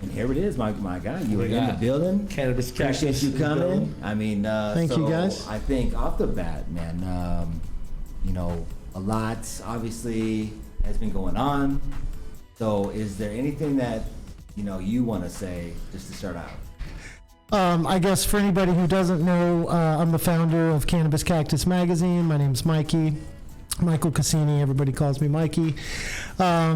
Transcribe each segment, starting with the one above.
And here it is, my guy. You were in the building. Cannabis Cactus. Appreciate you coming. I mean, thank you guys. I think off the bat, man, you know, a lot obviously has been going on. So is there anything that, you know, you want to say just to start out? I guess for anybody who doesn't know, I'm the founder of Cannabis Cactus magazine. My name's Michael Cassini. Everybody calls me Mikey. Our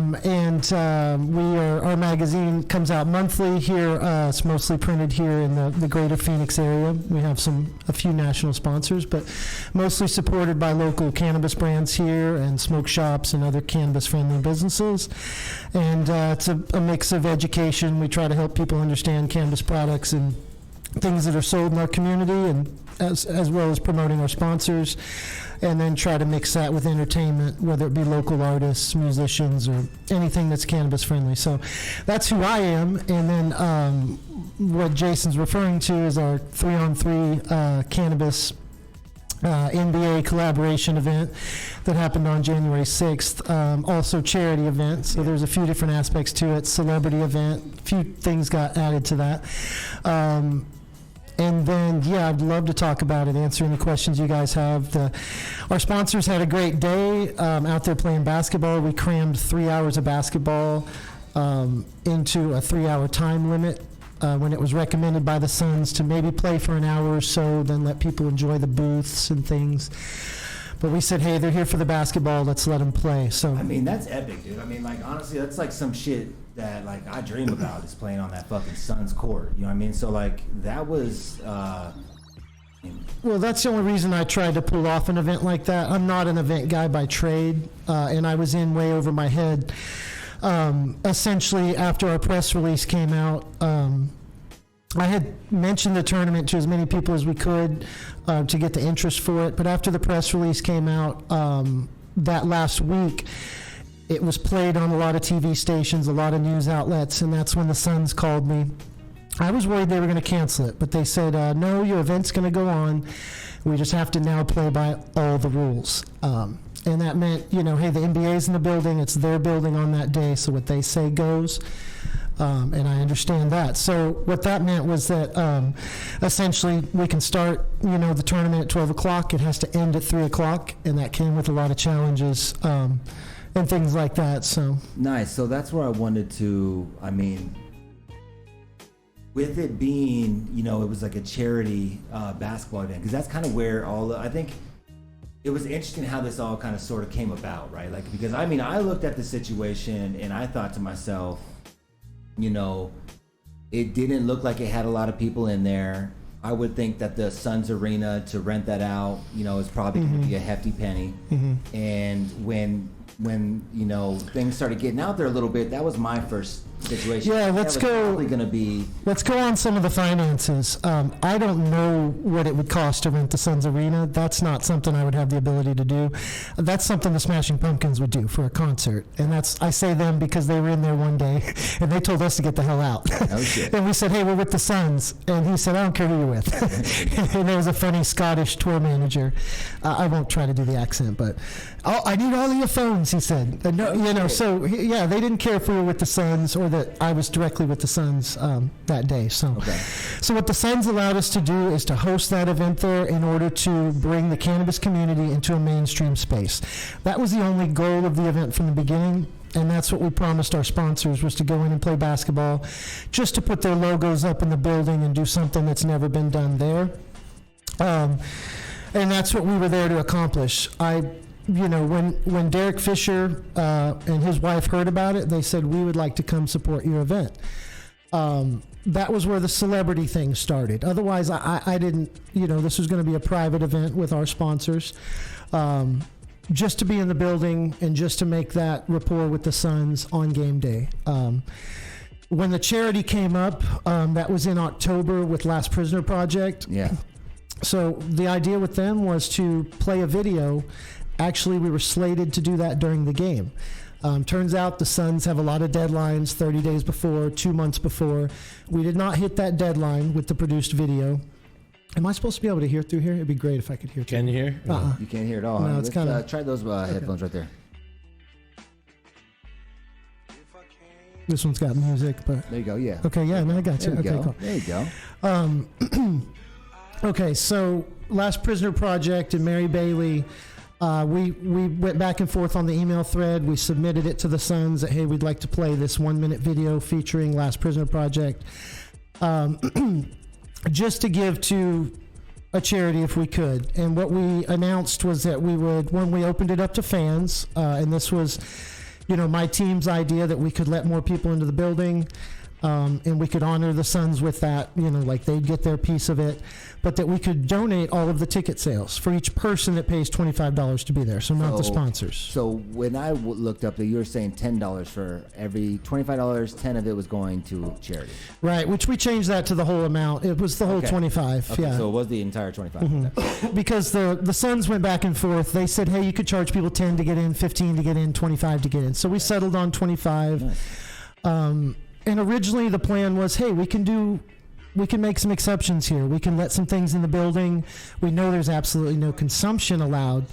magazine comes out monthly here. It's mostly printed here in the greater Phoenix area. We have a few national sponsors, but mostly supported by local cannabis brands here and smoke shops and other cannabis-friendly businesses. And it's a mix of education. We try to help people understand cannabis products and things that are sold in our community, and as well as promoting our sponsors, and then try to mix that with entertainment, whether it be local artists, musicians, or anything that's cannabis friendly. So that's who I am. And then what Jason's referring to is our 3-on-3 cannabis NBA collaboration event that happened on January 6th. Also charity event, so there's a few different aspects to it. Celebrity event, a few things got added to that. And then, I'd love to talk about it, answer any questions you guys have. Our sponsors had a great day out there playing basketball. We crammed 3 hours of basketball into a 3-hour time limit when it was recommended by the Suns to maybe play for an hour or so, then let people enjoy the booths and things. But we said, hey, they're here for the basketball, let's let them play. So I mean, that's epic, dude. I mean, like, honestly, that's like some shit that, like, I dream about, is playing on that fucking Suns court. You know what I mean? So, like, that was... Well, that's the only reason I tried to pull off an event like that. I'm not an event guy by trade, and I was in way over my head. Essentially, after our press release came out, I had mentioned the tournament to as many people as we could to get the interest for it. But after the press release came out that last week, it was played on a lot of TV stations, a lot of news outlets, and that's when the Suns called me. I was worried they were going to cancel it, but they said, no, your event's going to go on. We just have to now play by all the rules. And that meant, hey, the NBA's in the building. It's their building on that day, so what they say goes. And I understand that. So what that meant was that essentially we can start, the tournament at 12 o'clock. It has to end at 3 o'clock, and that came with a lot of challenges and things like that. So nice. So that's where I wanted to, with it being, it was like a charity basketball event, because that's kind of where I think it was interesting how this all kind of sort of came about, right? Like, because I looked at the situation and I thought to myself, it didn't look like it had a lot of people in there. I would think that the Suns Arena, to rent that out, is probably going to be a hefty penny. Mm-hmm. And when things started getting out there a little bit, that was my first situation. Yeah, let's go on some of the finances. I don't know what it would cost to rent the Suns Arena. That's not something I would have the ability to do. That's something the Smashing Pumpkins would do for a concert. And I say them because they were in there one day and they told us to get the hell out. Oh, shit. And we said, hey, we're with the Suns. And he said, I don't care who you're with. And there was a funny Scottish tour manager. I won't try to do the accent, but I need all of your phones, he said. So yeah, they didn't care if we were with the Suns or that I was directly with the Suns that day. So what the Suns allowed us to do is to host that event there in order to bring the cannabis community into a mainstream space. That was the only goal of the event from the beginning, and that's what we promised our sponsors, was to go in and play basketball, just to put their logos up in the building and do something that's never been done there. And that's what we were there to accomplish. When Derek Fisher and his wife heard about it, they said, we would like to come support your event. That was where the celebrity thing started. Otherwise, I didn't, this was going to be a private event with our sponsors, just to be in the building and just to make that rapport with the Suns on game day. When the charity came up, that was in October with Last Prisoner Project. Yeah. So the idea with them was to play a video. Actually, we were slated to do that during the game. Turns out the Suns have a lot of deadlines, 30 days before, 2 months before. We did not hit that deadline with the produced video. Am I supposed to be able to hear through here? It'd be great if I could hear through. Can you hear? You can't hear at all. No, it's kind of... try those headphones right there. This one's got music, but There you go. Yeah. okay, yeah, no, I got you. There you Okay, go. cool. There you go. Okay, so Last Prisoner Project and Mary Bailey, we went back and forth on the email thread. We submitted it to the Sons that, hey, we'd like to play this 1-minute video featuring Last Prisoner Project, just to give to a charity if we could. And what we announced was that we would, when we opened it up to fans, and this was, my team's idea, that we could let more people into the building. And we could honor the Sons with that, like they'd get their piece of it, but that we could donate all of the ticket sales for each person that pays $25 to be there, so not the sponsors. So when I looked up, you were saying $10 for every $25, 10 of it was going to charity. Right, which we changed that to the whole amount. It was the whole 25. Okay, yeah. so it was the entire 25. Mm-hmm. Because the Sons went back and forth. They said, hey, you could charge people 10 to get in, 15 to get in, 25 to get in. So we settled on 25. Nice. And originally the plan was, hey, we can make some exceptions here. We can let some things in the building. We know there's absolutely no consumption allowed,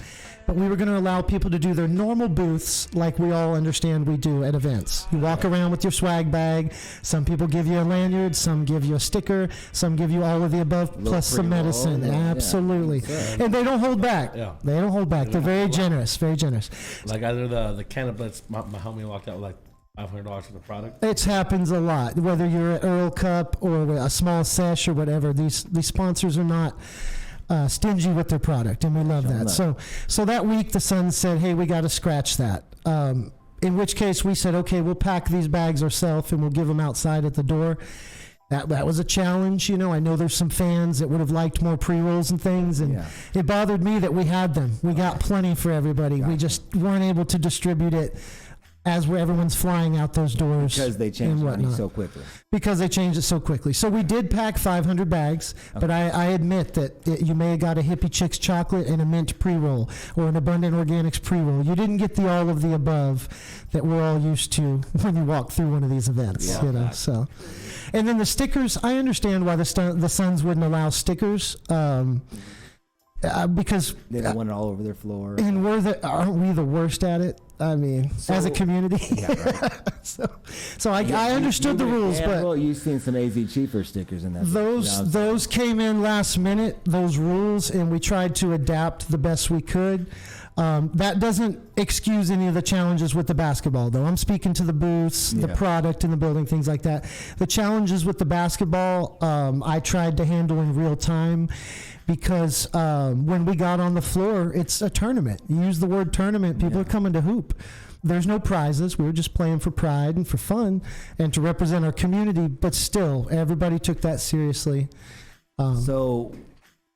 but we were going to allow people to do their normal booths like we all understand we do at events. You walk around with your swag bag. Some people give you a lanyard, some give you a sticker, some give you all of the above plus some medicine. Absolutely. Yeah. And they don't hold back. Yeah. They don't hold back. They're very generous, very generous. Like either the Cannabis, my homie walked out with like $500 for the product. It happens a lot, whether you're at Earl Cup or a small sesh or whatever. These sponsors are not stingy with their product, and we love that. So that week the Sons said, hey, we got to scratch that. In which case we said, okay, we'll pack these bags ourselves and we'll give them outside at the door. That was a challenge. I know there's some fans that would have liked more pre-rolls and things, and it bothered me that we had them. We got plenty for everybody. We just weren't able to distribute it as everyone's flying out those doors. Because they changed money so quickly. Because they changed it so quickly. So we did pack 500 bags, but I admit that you may have got a Hippie Chicks chocolate and a mint pre-roll, or an Abundant Organics pre-roll. You didn't get the all of the above that we're all used to when you walk through one of these events. So, and then the stickers, I understand why the Sons wouldn't allow stickers. Because they don't want it all over their floor. And aren't we the worst at it? I mean, as a community. Yeah, right. so I understood the rules, but you've seen some AZ Cheaper stickers in that. Those came in last minute, those rules, and we tried to adapt the best we could. That doesn't excuse any of the challenges with the basketball, though. I'm speaking to the booths, the product in the building, things like that. The challenges with the basketball, I tried to handle in real time, because when we got on the floor, it's a tournament. You use the word tournament, people are coming to hoop. There's no prizes. We were just playing for pride and for fun and to represent our community, but still, everybody took that seriously.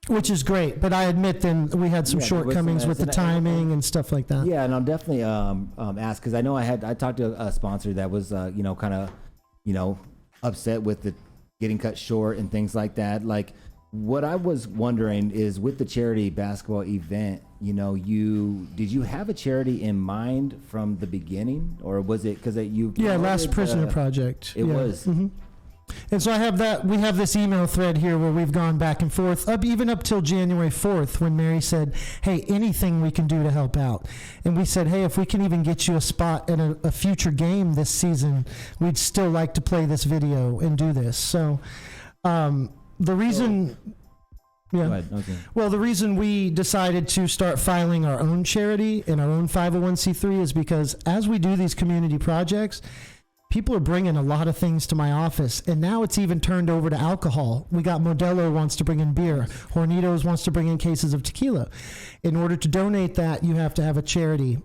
Which is great, but I admit then we had some shortcomings with the timing and stuff like that. Yeah, and I'll definitely ask, because I know I talked to a sponsor that was kind of upset with the getting cut short and things like that. Like, what I was wondering is, with the charity basketball event, did you have a charity in mind from the beginning, or was it because you? Yeah, Last Prisoner Project. It was. Mm-hmm. And so I have that. We have this email thread here where we've gone back and forth, even up till January 4th, when Mary said, hey, anything we can do to help out. And we said, hey, if we can even get you a spot at a future game this season, we'd still like to play this video and do this. So the reason... Well, the reason we decided to start filing our own charity and our own 501c3 is because as we do these community projects, people are bringing a lot of things to my office, and now it's even turned over to alcohol. We got Modelo wants to bring in beer. Hornitos wants to bring in cases of tequila. In order to donate that, you have to have a charity,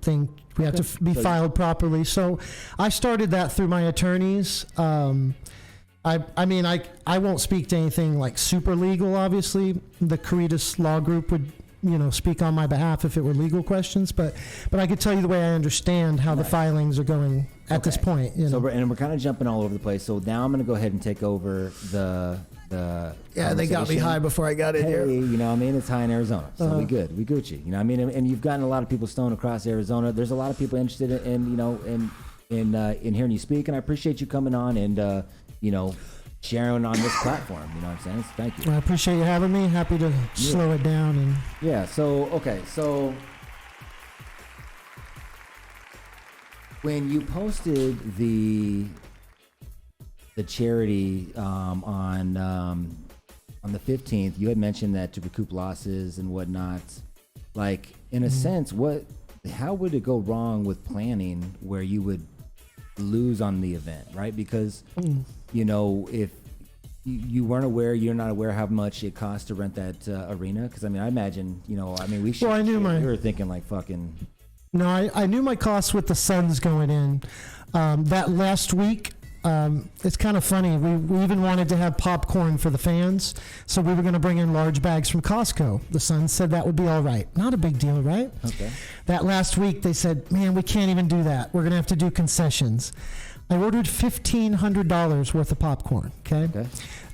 thing. We have to be filed properly. So I started that through my attorneys. I mean, I won't speak to anything like super legal, obviously. The Caritas Law Group would, speak on my behalf if it were legal questions, but I could tell you the way I understand how the filings are going at this point. So we're kind of jumping all over the place. So now I'm going to go ahead and take over the they got me high before I got in here. It's high in Arizona, so we good, we Gucci. And you've gotten a lot of people stoned across Arizona. There's a lot of people interested in hearing you speak, and I appreciate you coming on and sharing on this platform. You know what I'm saying? Thank you. I appreciate you having me. Happy to slow it down. And When you posted the charity on the 15th, you had mentioned that to recoup losses and whatnot. Like, in a sense, how would it go wrong with planning where you would lose on the event, right? Because you know, if you weren't aware, you're not aware how much it costs to rent that arena. Because I mean, I imagine, you know, I mean, we should. Well, I knew we were thinking like fucking. No, I knew my costs with the Suns going in. That last week, it's kind of funny. We even wanted to have popcorn for the fans, so we were going to bring in large bags from Costco. The Suns said that would be all right. Not a big deal, right? Okay. That last week, they said, man, we can't even do that. We're going to have to do concessions. I ordered $1,500 worth of popcorn, okay?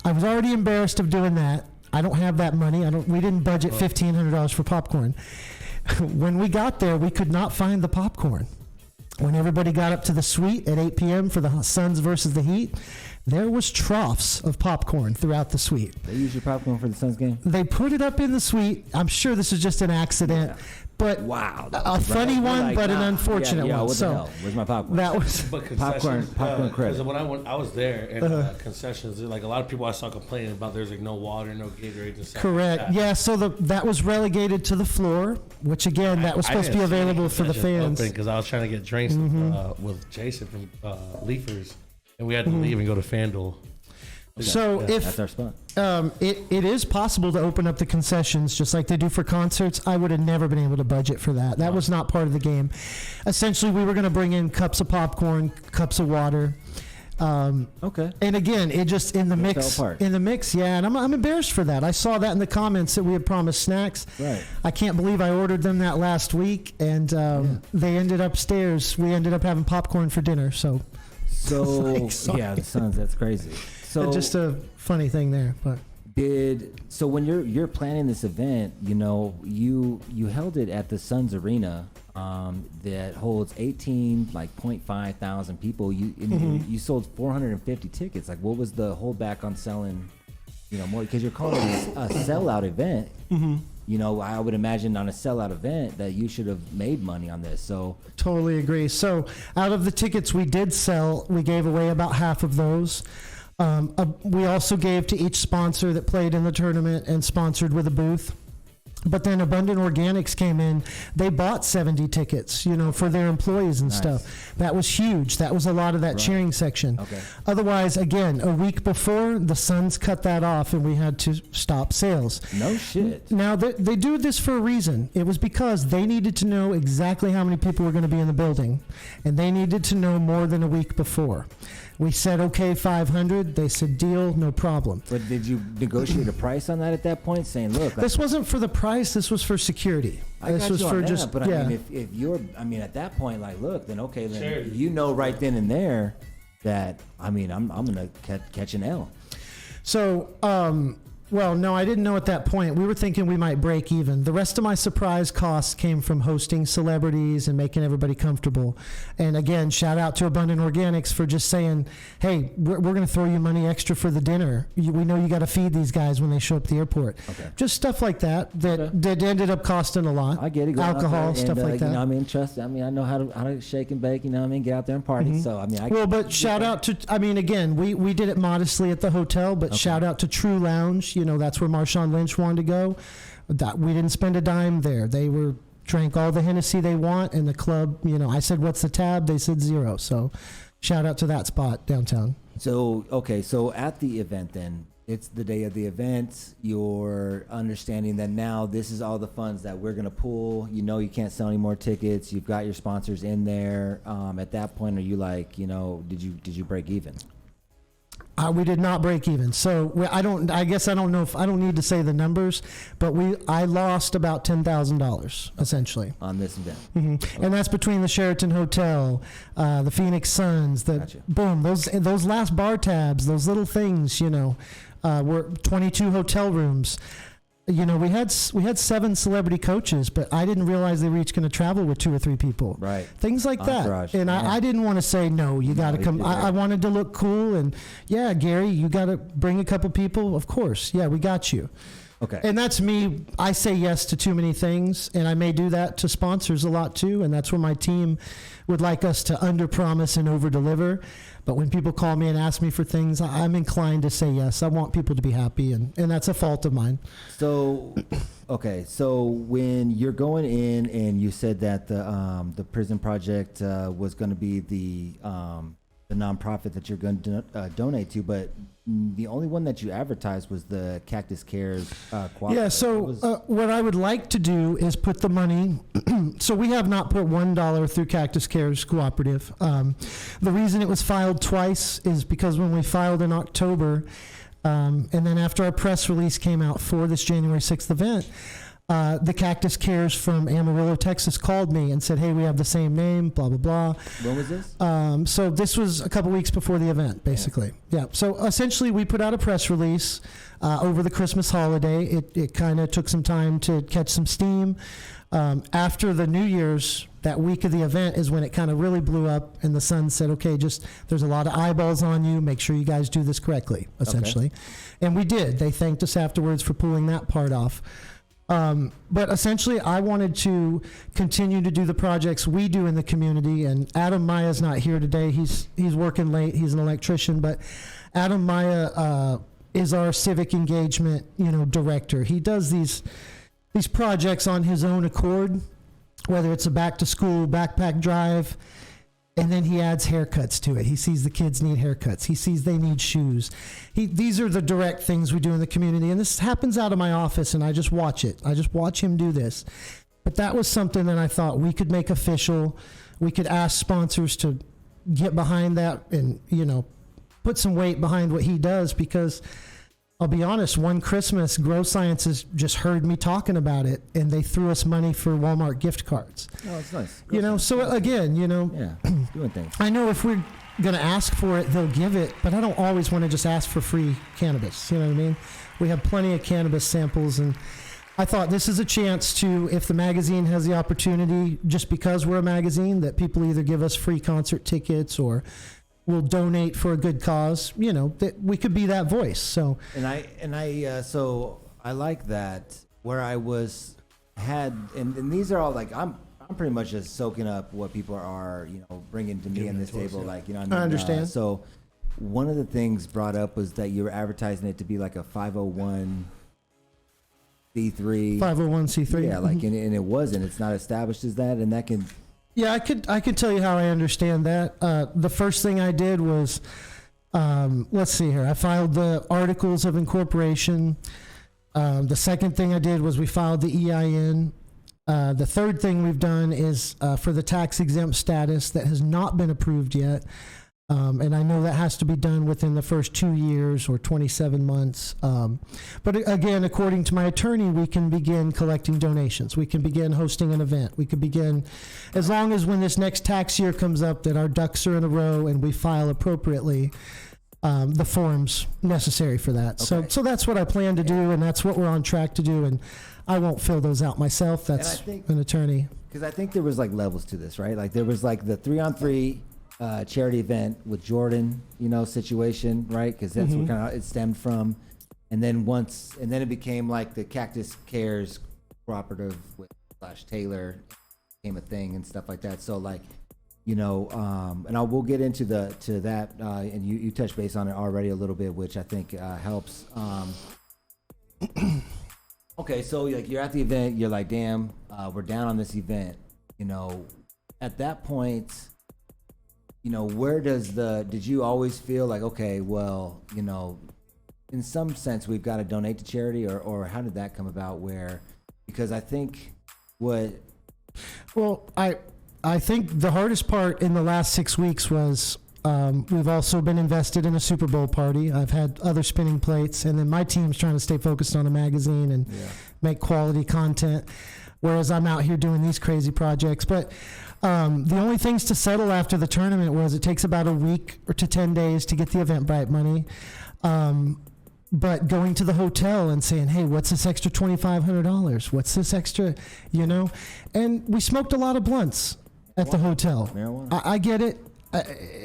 I was already embarrassed of doing that. I don't have that money. We didn't budget $1,500 for popcorn. When we got there, we could not find the popcorn. When everybody got up to the suite at 8 p.m. for the Suns versus the Heat, there was troughs of popcorn throughout the suite. They use your popcorn for the Suns game? They put it up in the suite. I'm sure this is just an accident. Yeah. But wow, a funny one, like, but an unfortunate one. What the hell? Where's my popcorn? That was popcorn credit. Because when I was there, and concessions, like a lot of people I saw complaining about there's like no water, no Gatorade, and stuff. Correct. Like that. Yeah. So that was relegated to the floor, which again, that was supposed to be available for the fans. Because I was trying to get drinks with Jason from Leafers, and we had to leave and go to FanDuel. So if that's our spot. It is possible to open up the concessions just like they do for concerts. I would have never been able to budget for that. That was not part of the game. Essentially, we were going to bring in cups of popcorn, cups of water. Okay. And again, it just in the mix. Yeah. And I'm embarrassed for that. I saw that in the comments that we had promised snacks. Right. I can't believe I ordered them that last week, and they ended upstairs. We ended up having popcorn for dinner. So yeah, the Suns. That's crazy. So just a funny thing there, but when you're planning this event, you know, you held it at the Suns Arena that holds 0.5 thousand people. You sold 450 tickets. Like, what was the holdback on selling, you know, more? Because you're calling it a sellout event. You know, I would imagine on a sellout event that you should have made money on this. So totally agree. So out of the tickets we did sell, we gave away about half of those. We also gave to each sponsor that played in the tournament and sponsored with a booth. But then Abundant Organics came in. They bought 70 tickets, you know, for their employees and stuff. That was huge. That was a lot of that cheering section. Okay. Otherwise, again, a week before, the Suns cut that off and we had to stop sales. No shit. Now, they do this for a reason. It was because they needed to know exactly how many people were going to be in the building, and they needed to know more than a week before. We said, okay, 500. They said, deal, no problem. But did you negotiate a price on that at that point, saying, look, this wasn't for the price. This was for security. This was for just, but I mean, if you're, I mean, at that point, like, look, then okay, then you know right then and there that, I mean, I'm gonna catch an L. So, well, no, I didn't know at that point. We were thinking we might break even. The rest of my surprise costs came from hosting celebrities and making everybody comfortable. And again, shout out to Abundant Organics for just saying, hey, we're going to throw you money extra for the dinner. We know you got to feed these guys when they show up at the airport. Okay. Just stuff like that ended up costing a lot. I get it. Alcohol, stuff like that. You know, I mean, I know how to shake and bake. You know, what I mean, get out there and party. So I mean, but shout out to. I mean, again, we did it modestly at the hotel, but shout out to True Lounge. You know, that's where Marshawn Lynch wanted to go. We didn't spend a dime there. They drank all the Hennessy they want, and the club. You know, I said, "What's the tab?" They said 0. So, shout out to that spot downtown. So so at the event then. It's the day of the event. You're understanding that now this is all the funds that we're going to pull. You know, you can't sell any more tickets. You've got your sponsors in there. At that point, are you like, you know, did you break even? We did not break even. So I guess I don't know if I don't need to say the numbers, but I lost about $10,000 essentially on this event. Mm-hmm. Okay. And that's between the Sheraton Hotel, the Phoenix Suns, boom, those last bar tabs, those little things, you know, were 22 hotel rooms. You know, we had 7 celebrity coaches, but I didn't realize they were each going to travel with 2 or 3 people. Right. Things like that. And I didn't want to say, no, you got to come. I wanted to look cool. And, yeah, Gary, you got to bring a couple people. Of course. Yeah, we got you. Okay. And that's me. I say yes to too many things, and I may do that to sponsors a lot too. And that's where my team would like us to underpromise and overdeliver. But when people call me and ask me for things, I'm inclined to say yes. I want people to be happy, and that's a fault of mine. So, okay. So when you're going in, and you said that the prison project was going to be the nonprofit that you're going to donate to, but the only one that you advertised was the Cactus Cares cooperative. Yeah, so what I would like to do is put the money, so we have not put $1 through Cactus Cares Cooperative. The reason it was filed twice is because when we filed in October, and then after our press release came out for this January 6th event, the Cactus Cares from Amarillo, Texas called me and said, hey, we have the same name, blah, blah, blah. When was this? So this was a couple weeks before the event, basically. Yeah. So essentially, we put out a press release over the Christmas holiday. It kind of took some time to catch some steam. After the New Year's, that week of the event is when it kind of really blew up, and the Sun said, okay, there's a lot of eyeballs on you. Make sure you guys do this correctly, essentially. Okay. And we did. They thanked us afterwards for pulling that part off. But essentially, I wanted to continue to do the projects we do in the community. And Adam Maya's not here today. He's working late. He's an electrician. But Adam Maya is our civic engagement, director. He does these projects on his own accord, whether it's a back to school backpack drive. And then he adds haircuts to it. He sees the kids need haircuts. He sees they need shoes. These are the direct things we do in the community. And this happens out of my office, and I just watch it. I just watch him do this. But that was something that I thought we could make official. We could ask sponsors to get behind that and, put some weight behind what he does, because I'll be honest, one Christmas, Grow Sciences just heard me talking about it, and they threw us money for Walmart gift cards. Oh, it's nice. So again, yeah, doing things. I know if we're going to ask for it, they'll give it, but I don't always want to just ask for free cannabis. You know what I mean? We have plenty of cannabis samples, and I thought this is a chance to, if the magazine has the opportunity, just because we're a magazine, that people either give us free concert tickets or will donate for a good cause, that we could be that voice. So so I like that, where I and these are all like, I'm pretty much just soaking up what people are, bringing to me in this table. Like, I understand. So one of the things brought up was that you were advertising it to be like a 501c3. 501c3. Yeah, like, and it wasn't. It's not established as that, and that can. Yeah, I could tell you how I understand that. The first thing I did was, let's see here. I filed the articles of incorporation. The second thing I did was we filed the EIN. The third thing we've done is for the tax exempt status that has not been approved yet. And I know that has to be done within the first 2 years or 27 months. But again, according to my attorney, we can begin collecting donations. We can begin hosting an event. We could begin, as long as when this next tax year comes up, that our ducks are in a row and we file appropriately the forms necessary for that. Okay. So that's what I plan to do, and that's what we're on track to do. And I won't fill those out myself. That's an attorney. Because I think there was like levels to this, right? Like there was like the 3-on-3 charity event with Jordan, situation, right? Because that's what kind of it stemmed from. And then it became like the Cactus Cares cooperative with Taylor became a thing and stuff like that. So like, and we'll get into that, and you touched base on it already a little bit, which I think helps. Okay, so like you're at the event, you're like, damn, we're down on this event. At that point, where did you always feel like, okay, well, in some sense we've got to donate to charity, or how did that come about? Because I think I think the hardest part in the last 6 weeks was we've also been invested in a Super Bowl party. I've had other spinning plates, and then my team's trying to stay focused on a magazine and make quality content, whereas I'm out here doing these crazy projects. But the only things to settle after the tournament was it takes about a week or to 10 days to get the Eventbrite money. But going to the hotel and saying, hey, what's this extra $2,500? What's this extra, And we smoked a lot of blunts at the hotel. I get it.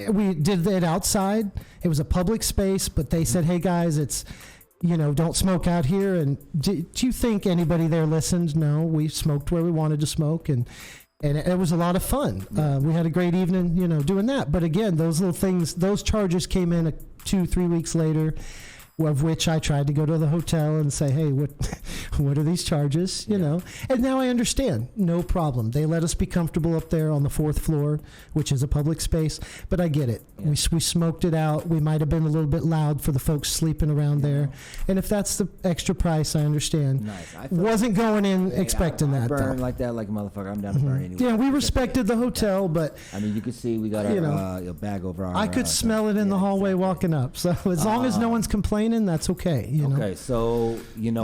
We did it outside. It was a public space, but they said, hey, guys, it's, don't smoke out here. And do you think anybody there listened? No, we smoked where we wanted to smoke, and it was a lot of fun. We had a great evening, doing that. But again, those little things, those charges came in 2-3 weeks later, of which I tried to go to the hotel and say, hey, what are these charges, And now I understand. No problem. They let us be comfortable up there on the 4th floor, which is a public space, but I get it. Yeah. We smoked it out. We might have been a little bit loud for the folks sleeping around there. And if that's the extra price, I understand. Nice. Wasn't going in expecting I that, burn though. like that, like a motherfucker. I'm down to burn anyway. Yeah, we respected the hotel, but... I mean, you could see we got our bag over our... I could smell it in the hallway walking up. So as long as no one's complaining, that's okay. Okay, so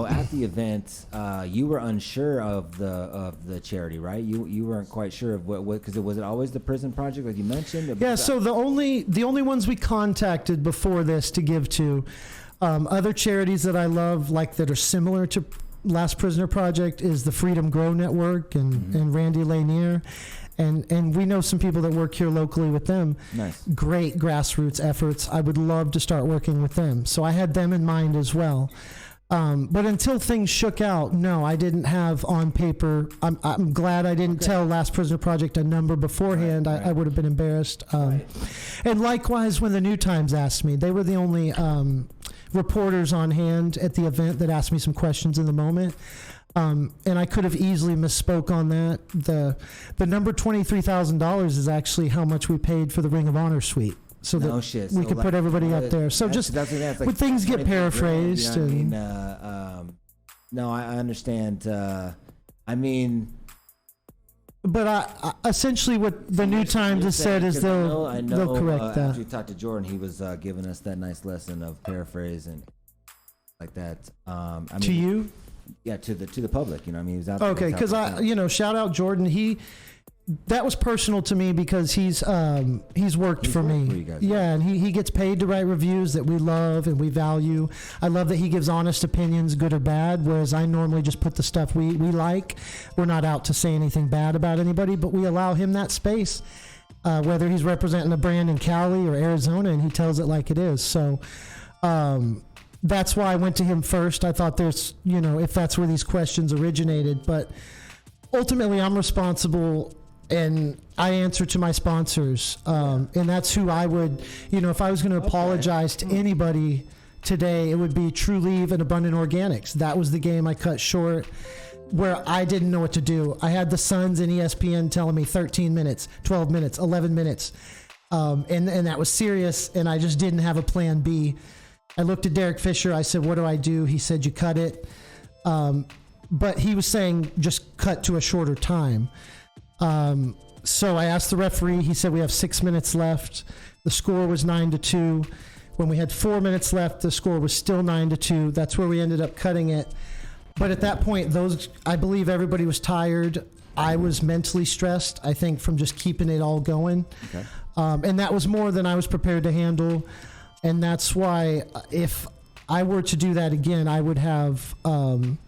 at the event, you were unsure of the charity, right? You weren't quite sure of what because was it always the prison project like you mentioned? Yeah. So the only ones we contacted before this to give to other charities that I love, like that are similar to Last Prisoner Project, is the Freedom Grow Network and Randy Lanier. And we know some people that work here locally with them. Nice. Great grassroots efforts. I would love to start working with them. So I had them in mind as well. But until things shook out, no, I didn't have on paper. I'm glad I didn't tell Last Prisoner Project a number beforehand. Right. I would have been embarrassed. And likewise, when the New Times asked me, they were the only reporters on hand at the event that asked me some questions in the moment. And I could have easily misspoke on that. The number $23,000 is actually how much we paid for the Ring of Honor suite. So that we could put everybody up there. So just like when things get paraphrased. No, I understand. But I essentially what the New Times has said is they'll correct that. After we talked to Jordan, he was giving us that nice lesson of paraphrase and like that. To you? Yeah, to the public, he was out there. Okay, because shout out Jordan. That was personal to me because he's worked for me. For you guys, yeah, and he gets paid to write reviews that we love and we value. I love that he gives honest opinions, good or bad, whereas I normally just put the stuff we like. We're not out to say anything bad about anybody, but we allow him that space, whether he's representing a brand in Cali or Arizona, and he tells it like it is. So that's why I went to him first. I thought there's, if that's where these questions originated, but ultimately I'm responsible and I answer to my sponsors. And that's who I would, if I was going to apologize to anybody today, it would be True Leave and Abundant Organics. That was the game I cut short where I didn't know what to do. I had the Suns and ESPN telling me 13 minutes, 12 minutes, 11 minutes. And that was serious. And I just didn't have a plan B. I looked at Derek Fisher. I said, what do I do? He said, you cut it. But he was saying just cut to a shorter time. So I asked the referee. He said we have 6 minutes left. The score was 9-2. When we had 4 minutes left, the score was still 9-2. That's where we ended up cutting it. But at that point, I believe everybody was tired. I was mentally stressed, I think, from just keeping it all going. Okay. And that was more than I was prepared to handle. And that's why if I were to do that again, I would have, I've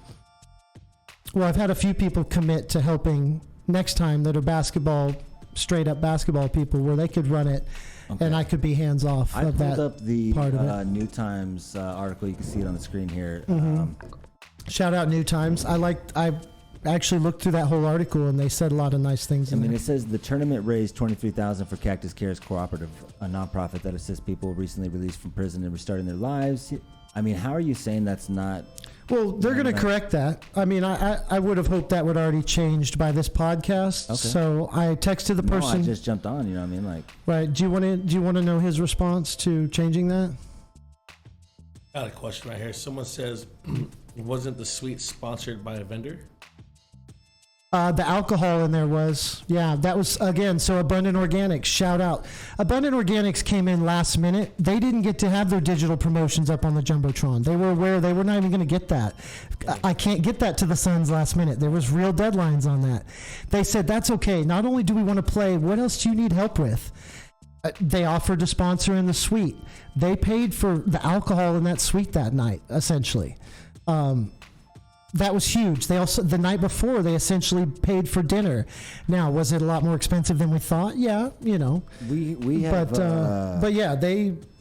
had a few people commit to helping next time that are straight up basketball people where they could run it and I could be hands off of that. I pulled up the part of it. New Times article. You can see it on the screen here. Shout out New Times. I actually looked through that whole article and they said a lot of nice things. It says the tournament raised $23,000 for Cactus Cares Cooperative, a nonprofit that assists people recently released from prison and restarting their lives. How are you saying that's not? Well, they're going to correct that. I would have hoped that would already changed by this podcast. Okay. So I texted the person. I just jumped on. Right. Do you want to know his response to changing that? I got a question right here. Someone says, wasn't the suite sponsored by a vendor? The alcohol in there was, that was, again, so Abundant Organics, shout out. Abundant Organics came in last minute. They didn't get to have their digital promotions up on the Jumbotron. They were aware they were not even going to get that. I can't get that to the Suns last minute. There was real deadlines on that. They said, that's okay. Not only do we want to play, what else do you need help with? They offered to sponsor in the suite. They paid for the alcohol in that suite that night, essentially. That was huge. They also, the night before, they essentially paid for dinner. Now, was it a lot more expensive than we thought? Yeah, we have, but yeah,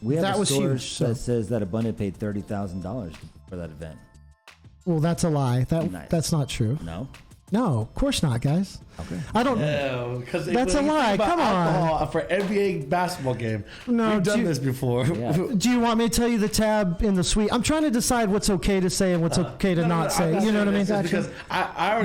we have that a was source huge. So. That says that Abundant paid $30,000 for that event. Well, that's a lie. Nice. That's not true. No, of course not, guys. Okay. I don't. Yeah, because That's a lie. Come on. For NBA basketball game, No, we've done this before. Yeah. Do you want me to tell you the tab in the suite? I'm trying to decide what's okay to say and what's okay to not say. You know what I mean? Because I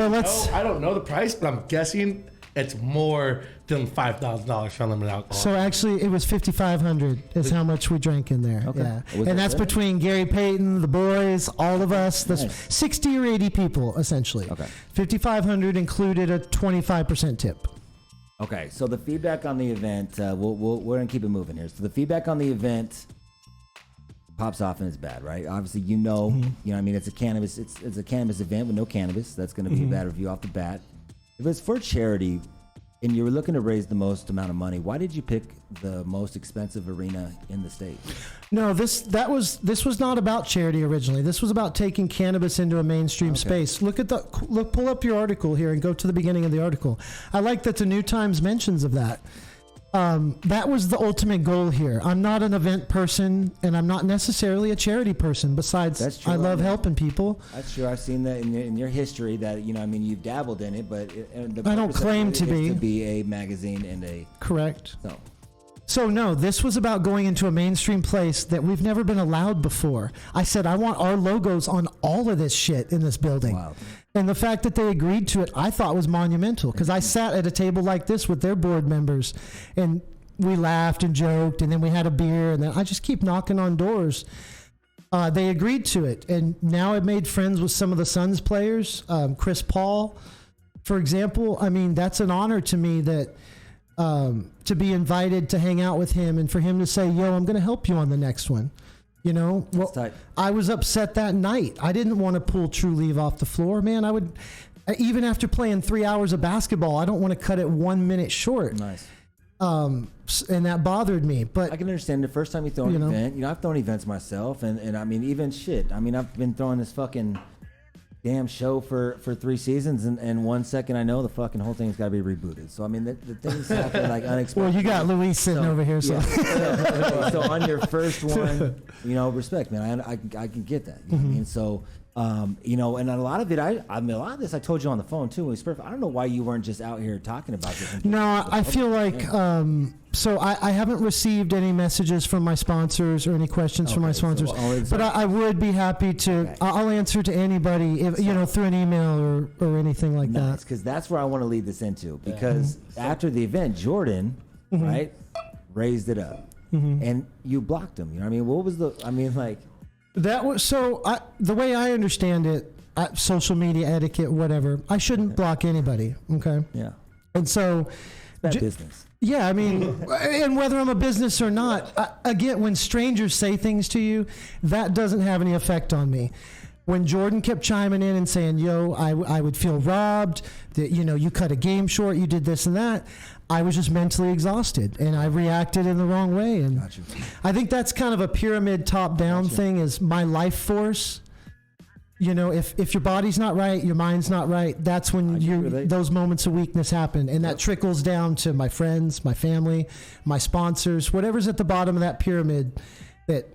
don't know the price, but I'm guessing it's more than $5,000 for unlimited alcohol. So actually, it was $5,500 is how much we drank in there. Okay. Yeah, Was and it that's good? between Gary Payton, the boys, all of us. That's Nice. 60 or 80 people essentially. Okay. $5,500 included a 25% tip. Okay, so the feedback on the event, we're gonna keep it moving here. So the feedback on the event pops off and it's bad, right? Obviously, you know, I mean, it's a cannabis event with no cannabis. That's gonna be a bad review off the bat. If it's for charity and you were looking to raise the most amount of money, why did you pick the most expensive arena in the state? No, this was not about charity originally. This was about taking cannabis into a mainstream space. Pull up your article here and go to the beginning of the article. I like that the New Times mentions of that. That was the ultimate goal here. I'm not an event person, and I'm not necessarily a charity person. Besides, That's true. I love helping people. That's true. I've seen that in your history that, I mean, you've dabbled in it, but I don't claim to be. To be a magazine and a... Correct. So, So no, this was about going into a mainstream place that we've never been allowed before. I said, I want our logos on all of this shit in this building. Wow. And the fact that they agreed to it, I thought was monumental because I sat at a table like this with their board members and we laughed and joked and then we had a beer and then I just keep knocking on doors. They agreed to it. And now I've made friends with some of the Suns players. Chris Paul, for example. I mean, that's an honor to me that to be invited to hang out with him and for him to say, yo, I'm going to help you on the next one. You know, well, tight. I was upset that night. I didn't want to pull True Leave off the floor, man. I would, even after playing 3 hours of basketball, I don't want to cut it 1 minute short. nice. And that bothered me. But I can understand the first time you throw an event. I've thrown events myself, and I mean, even shit. I mean, I've been throwing this fucking damn show for 3 seasons, and 1 second I know the fucking whole thing's got to be rebooted. So I mean, the things happen like unexpected. well, you got Luis sitting over here, so Yeah. So on your first one, respect, man. I can get that. You know what I mean? So. And a lot of it, I mean, a lot of this I told you on the phone too. It was perfect. I don't know why you weren't just out here talking about this. No, I feel like so I haven't received any messages from my sponsors or any questions from my sponsors, but I would be happy to. Okay. I'll answer to anybody if through an email or anything like that. Because that's where I want to lead this into. Because after the event, Jordan, right, raised it up, and you blocked him. You know what I mean? What was the? I mean, like. That was so. The way I understand it, social media etiquette, whatever. I shouldn't block anybody. Okay. Yeah. And so, bad business. Yeah, I mean, and whether I'm a business or not, again, when strangers say things to you, that doesn't have any effect on me. When Jordan kept chiming in and saying, "Yo, I would feel robbed. That you cut a game short. You did this and that." I was just mentally exhausted, and I reacted in the wrong way. And Gotcha. I think that's kind of a pyramid top-down thing. Is my life force. If your body's not right, your mind's not right. That's when those moments of weakness happen, and that trickles down to my friends, my family, my sponsors, whatever's at the bottom of that pyramid. That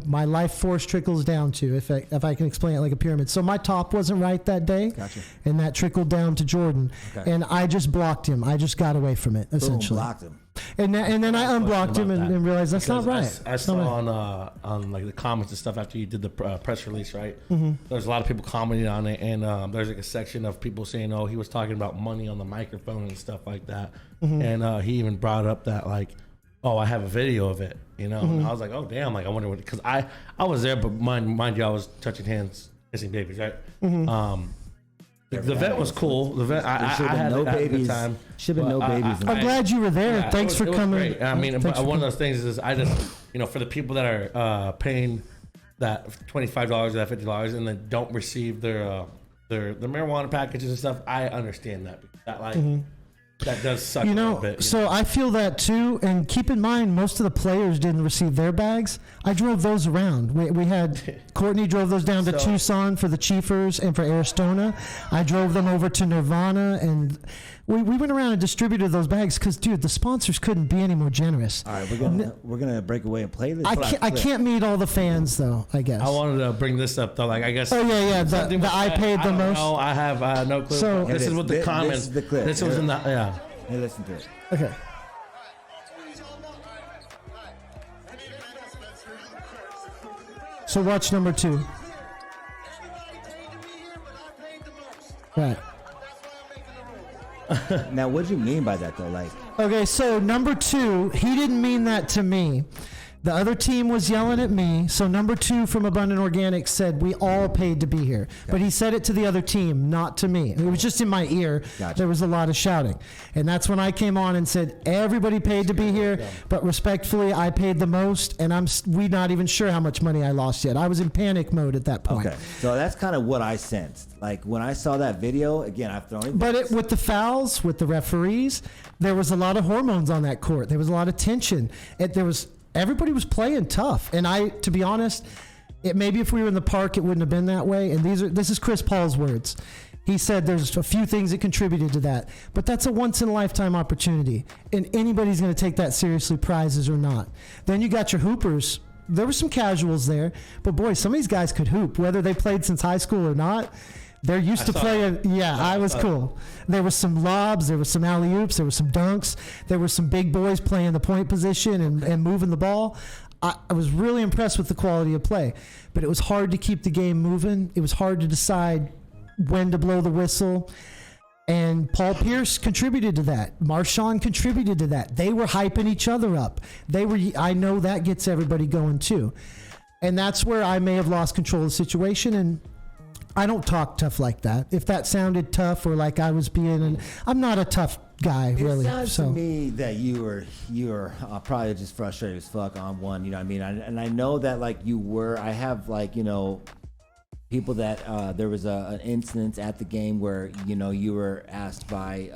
my life force trickles down to, if I can explain it like a pyramid. So my top wasn't right that day, Gotcha. and that trickled down to Jordan, and I just blocked him. I just got away from it, essentially. Boom, blocked him. And then I unblocked him and realized that's not right. I saw on like the comments and stuff after you did the press release, right? There's a lot of people commenting on it, and there's like a section of people saying, "Oh, he was talking about money on the microphone and stuff like that," and he even brought up that like, "Oh, I have a video of it," And I was like, "Oh, damn!" Like I wonder what, because I was there, but mind you, I was touching hands, kissing babies, right? The vet was cool. The vet, I had a good time. Should have been no babies. I'm glad you were there. Yeah, Thanks for coming. Great. I mean, one of those things is I just, for the people that are paying that $25 or that $50 and then don't receive their marijuana packages and stuff, I understand that. That does suck a little bit. So I feel that too. And keep in mind, most of the players didn't receive their bags. I drove those around. We had Courtney drove those down to Tucson for the Chiefers and for Aristona. I drove them over to Nirvana, and We went around and distributed those bags because, dude, the sponsors couldn't be any more generous. All right, we're gonna break away and play this. I can't meet all the fans though. I guess. I wanted to bring this up though. Like I guess. Oh yeah. The I paid the most. No, I have no clue. So this is what the comments. This is the clip. This was in the Hey, listen to it. Okay. So watch number 2. Right. Now, what do you mean by that, though? Like, Okay, so number 2, he didn't mean that to me. The other team was yelling at me. So number 2 from Abundant Organics said we all paid to be here. But he said it to the other team, not to me. It was just in my ear. Gotcha. There was a lot of shouting. And that's when I came on and said everybody paid to be here. But respectfully, I paid the most. And we're not even sure how much money I lost yet. I was in panic mode at that point. okay, so that's kind of what I sensed. Like when I saw that video, again, I've thrown it. But with the fouls, with the referees, there was a lot of hormones on that court. There was a lot of tension. Everybody was playing tough. And to be honest, maybe if we were in the park, it wouldn't have been that way. And this is Chris Paul's words. He said there's a few things that contributed to that, but that's a once in a lifetime opportunity. And anybody's going to take that seriously, prizes or not. Then you got your hoopers. There were some casuals there, but boy, some of these guys could hoop, whether they played since high school or not. They're used to playing. Yeah, I was cool. There was some lobs. There was some alley-oops. There was some dunks. There were some big boys playing the point position and moving the ball. I was really impressed with the quality of play. But it was hard to keep the game moving. It was hard to decide when to blow the whistle. And Paul Pierce contributed to that. Marshawn contributed to that. They were hyping each other up. I know that gets everybody going too. And that's where I may have lost control of the situation. And I don't talk tough like that. If that sounded tough or like I was I'm not a tough guy, really. It sounds to me that you were probably just frustrated as fuck on one. You know what I mean? And I know that like you were. I have like people that there was an instance at the game where you were asked by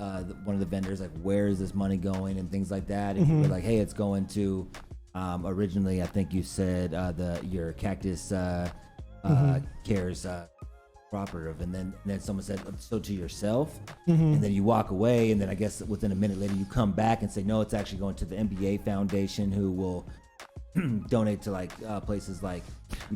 one of the vendors like, where is this money going and things like that, and you were like, hey, it's going to. Originally, I think you said your Cactus Cares. Cooperative, and then someone said, so to yourself, and then you walk away, and then I guess within a minute later you come back and say, no, it's actually going to the NBA Foundation, who will donate to like places like.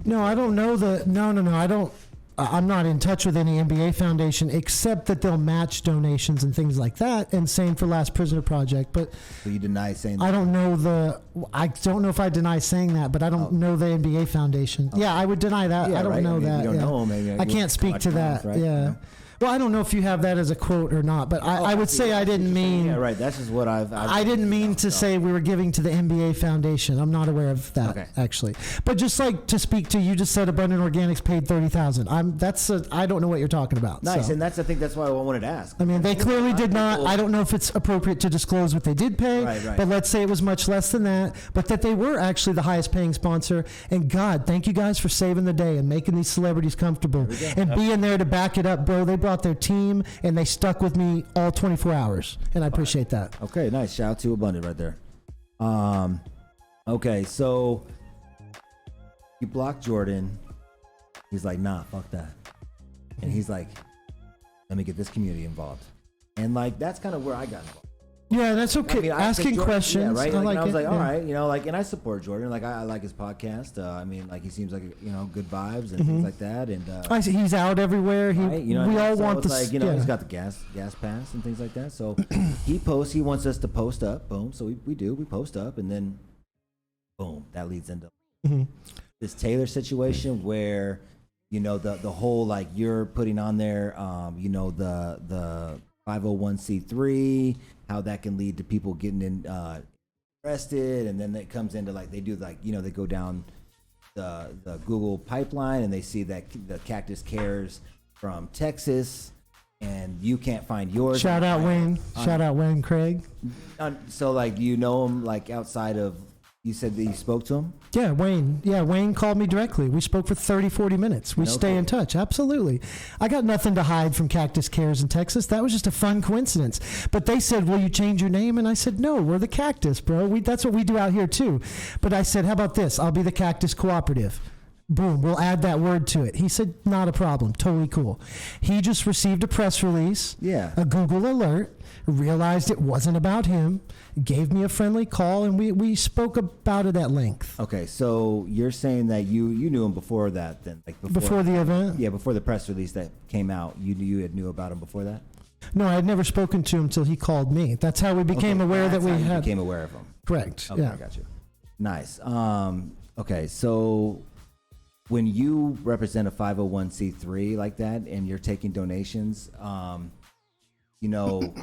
No, I don't know I don't. I'm not in touch with any NBA Foundation except that they'll match donations and things like that, and same for Last Prisoner Project. But so you deny saying that? I don't know if I deny saying that, but I don't know the NBA Foundation. Yeah, I would deny that. Yeah, I don't know that. You don't know, maybe I can't speak to that. Right? Yeah. Well, I don't know if you have that as a quote or not, but I would say I didn't mean. Yeah, right. That's just what I didn't mean to say we were giving to the NBA Foundation. I'm not aware of that actually. But just like to speak to, you just said Abundant Organics paid $30,000. I don't know what you're talking about. Nice, so. and I think that's why I wanted to ask. I mean, they clearly did not. I don't know if it's appropriate to disclose what they did pay, right. But let's say it was much less than that. But that they were actually the highest paying sponsor. And God, thank you guys for saving the day and making these celebrities comfortable and being there to back it up, bro. They brought their team. And they stuck with me all 24 hours, and I appreciate that. Okay, nice. Shout out to Abundant right there. Okay, so you blocked Jordan. He's like, nah, fuck that. And he's like, let me get this community involved. And like, that's kind of where I got involved. Yeah, that's okay. I mean, asking Jordan, questions. Yeah, right. I was like, all right, and I support Jordan. Like, I like his podcast. I mean, like, he seems like good vibes and things like that. And he's out everywhere. We all want the like, he's got the gas pass and things like that. So he posts. He wants us to post up. Boom. So we do. We post up, and then boom, that leads into this Taylor situation where the whole like you're putting on there, the 501c3. How that can lead to people getting arrested, and then it comes into like they do like they go down the Google pipeline and they see that the Cactus Cares from Texas, and you can't find yours. Shout out Wayne. Shout out Wayne Craig. So like him like outside of. You said that you spoke to him? Yeah, Wayne. Yeah, Wayne called me directly. We spoke for 30, 40 minutes. We stay in touch. Absolutely. I got nothing to hide from Cactus Cares in Texas. That was just a fun coincidence. But they said, will you change your name? And I said, no, we're the Cactus, bro. That's what we do out here, too. But I said, how about this? I'll be the Cactus Cooperative. Boom, we'll add that word to it. He said, not a problem, totally cool. He just received a press release, a Google alert, realized it wasn't about him, gave me a friendly call, and we spoke about it at length. Okay, so you're saying that you knew him before that, then, like before the event? Yeah, before the press release that came out, you knew about him before that? No, I had never spoken to him until he called me. That's how we became aware that we had. Became aware of him. Correct. Okay, yeah. I got you. Nice. Okay, so when you represent a 501c3 like that, and you're taking donations, you know.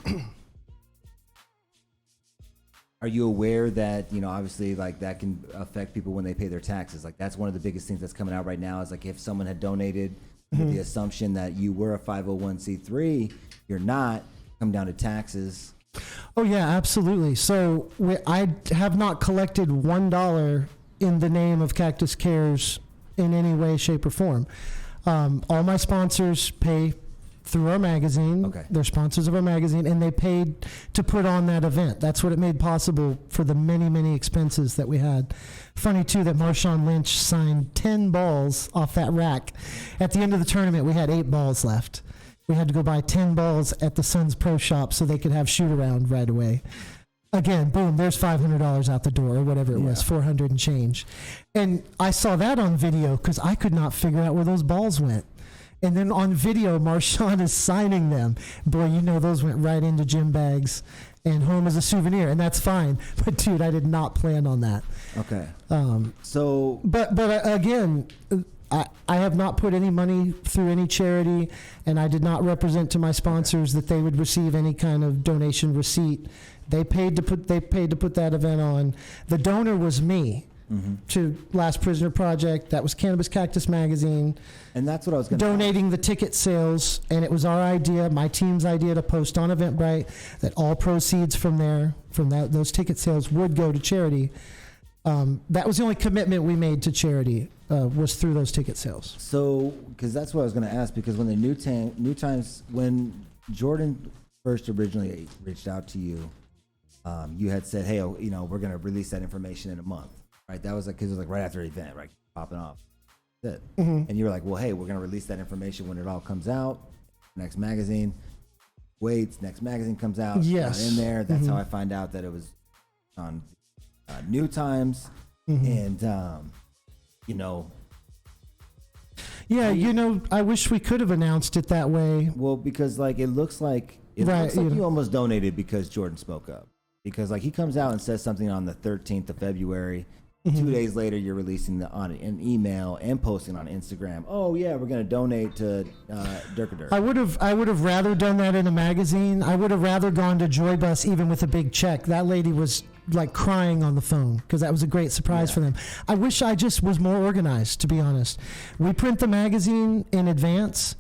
Are you aware that, you know, obviously, like, that can affect people when they pay their taxes? Like, that's one of the biggest things that's coming out right now is, like, if someone had donated with the assumption that you were a 501c3, you're not, come down to taxes. Oh, yeah, absolutely. So I have not collected $1 in the name of Cactus Cares in any way, shape, or form. All my sponsors pay through our magazine. Okay. They're sponsors of our magazine, and they paid to put on that event. That's what it made possible for the many, many expenses that we had. Funny, too, that Marshawn Lynch signed 10 balls off that rack. At the end of the tournament, we had 8 balls left. We had to go buy 10 balls at the Suns Pro Shop so they could have shoot-around right away. Again, boom, there's $500 out the door, or whatever it was, 400 and change. And I saw that on video because I could not figure out where those balls went. And then on video, Marshawn is signing them. Boy, you know those went right into gym bags and home as a souvenir, and that's fine. But dude, I did not plan on that. Okay. So, but again, I have not put any money through any charity, and I did not represent to my sponsors that they would receive any kind of donation receipt. They paid to put that event on. The donor was me. To Last Prisoner Project. That was Cannabis Cactus magazine. And that's what I was going to donating the ticket sales, and it was our idea, my team's idea, to post on Eventbrite that all proceeds from those ticket sales would go to charity. That was the only commitment we made to charity, was through those ticket sales. So, because that's what I was going to ask, because when the New Times, when Jordan first originally reached out to you, you had said, hey, you know, we're going to release that information in a month. Right, that was like, cause it was like right after the event, right, popping off. That's it. And you were like, well, hey, we're gonna release that information when it all comes out. Next magazine, waits. Next magazine comes out. Yes, in there. That's how I find out that it was on New Times, and you know. Yeah, you know, I wish we could have announced it that way. Well, because like it looks like you almost donated because Jordan spoke up. Because like he comes out and says something on the 13th of February. 2 days later, you're releasing on an email and posting on Instagram. Oh yeah, we're going to donate to Dirk. I would have rather done that in a magazine. I would have rather gone to Joy Bus even with a big check. That lady was like crying on the phone because that was a great surprise for them. I wish I just was more organized, to be honest. We print the magazine in advance.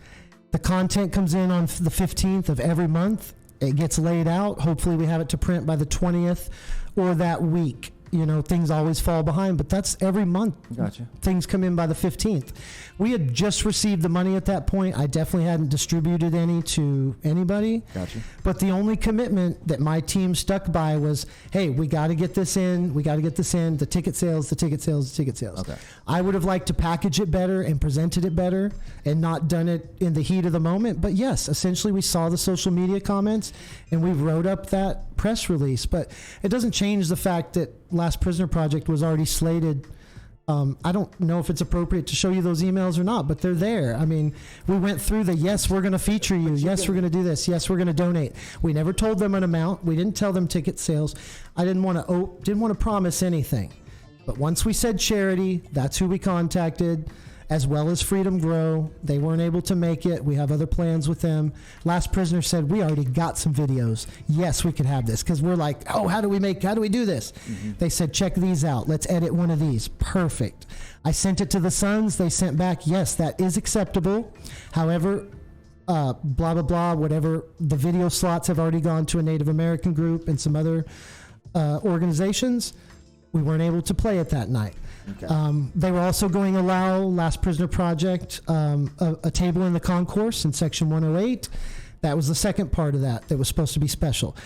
The content comes in on the 15th of every month. It gets laid out. Hopefully we have it to print by the 20th or that week. You know, things always fall behind, but that's every month. Gotcha. Things come in by the 15th. We had just received the money at that point. I definitely hadn't distributed any to anybody. Gotcha. But the only commitment that my team stuck by was, hey, we got to get this in. We got to get this in. The ticket sales, the ticket sales, the ticket sales. Okay. I would have liked to package it better and presented it better and not done it in the heat of the moment. But yes, essentially we saw the social media comments and we wrote up that press release. But it doesn't change the fact that Last Prisoner Project was already slated. I don't know if it's appropriate to show you those emails or not, but they're there. I mean, we went through the, yes, we're going to feature you. Yes, we're going to do this. Yes, we're going to donate. We never told them an amount. We didn't tell them ticket sales. I didn't want to promise anything. But once we said charity, that's who we contacted, as well as Freedom Grow. They weren't able to make it. We have other plans with them. Last Prisoner said, we already got some videos. Yes, we could have this. Because we're like, oh, how do we do this? They said, check these out. Let's edit one of these. Perfect. I sent it to the Suns. They sent back, yes, that is acceptable. However, blah, blah, blah, whatever. The video slots have already gone to a Native American group and some other organizations. We weren't able to play it that night. Okay. They were also going to allow Last Prisoner Project a table in the concourse in Section 108. That was the second part of that was supposed to be special.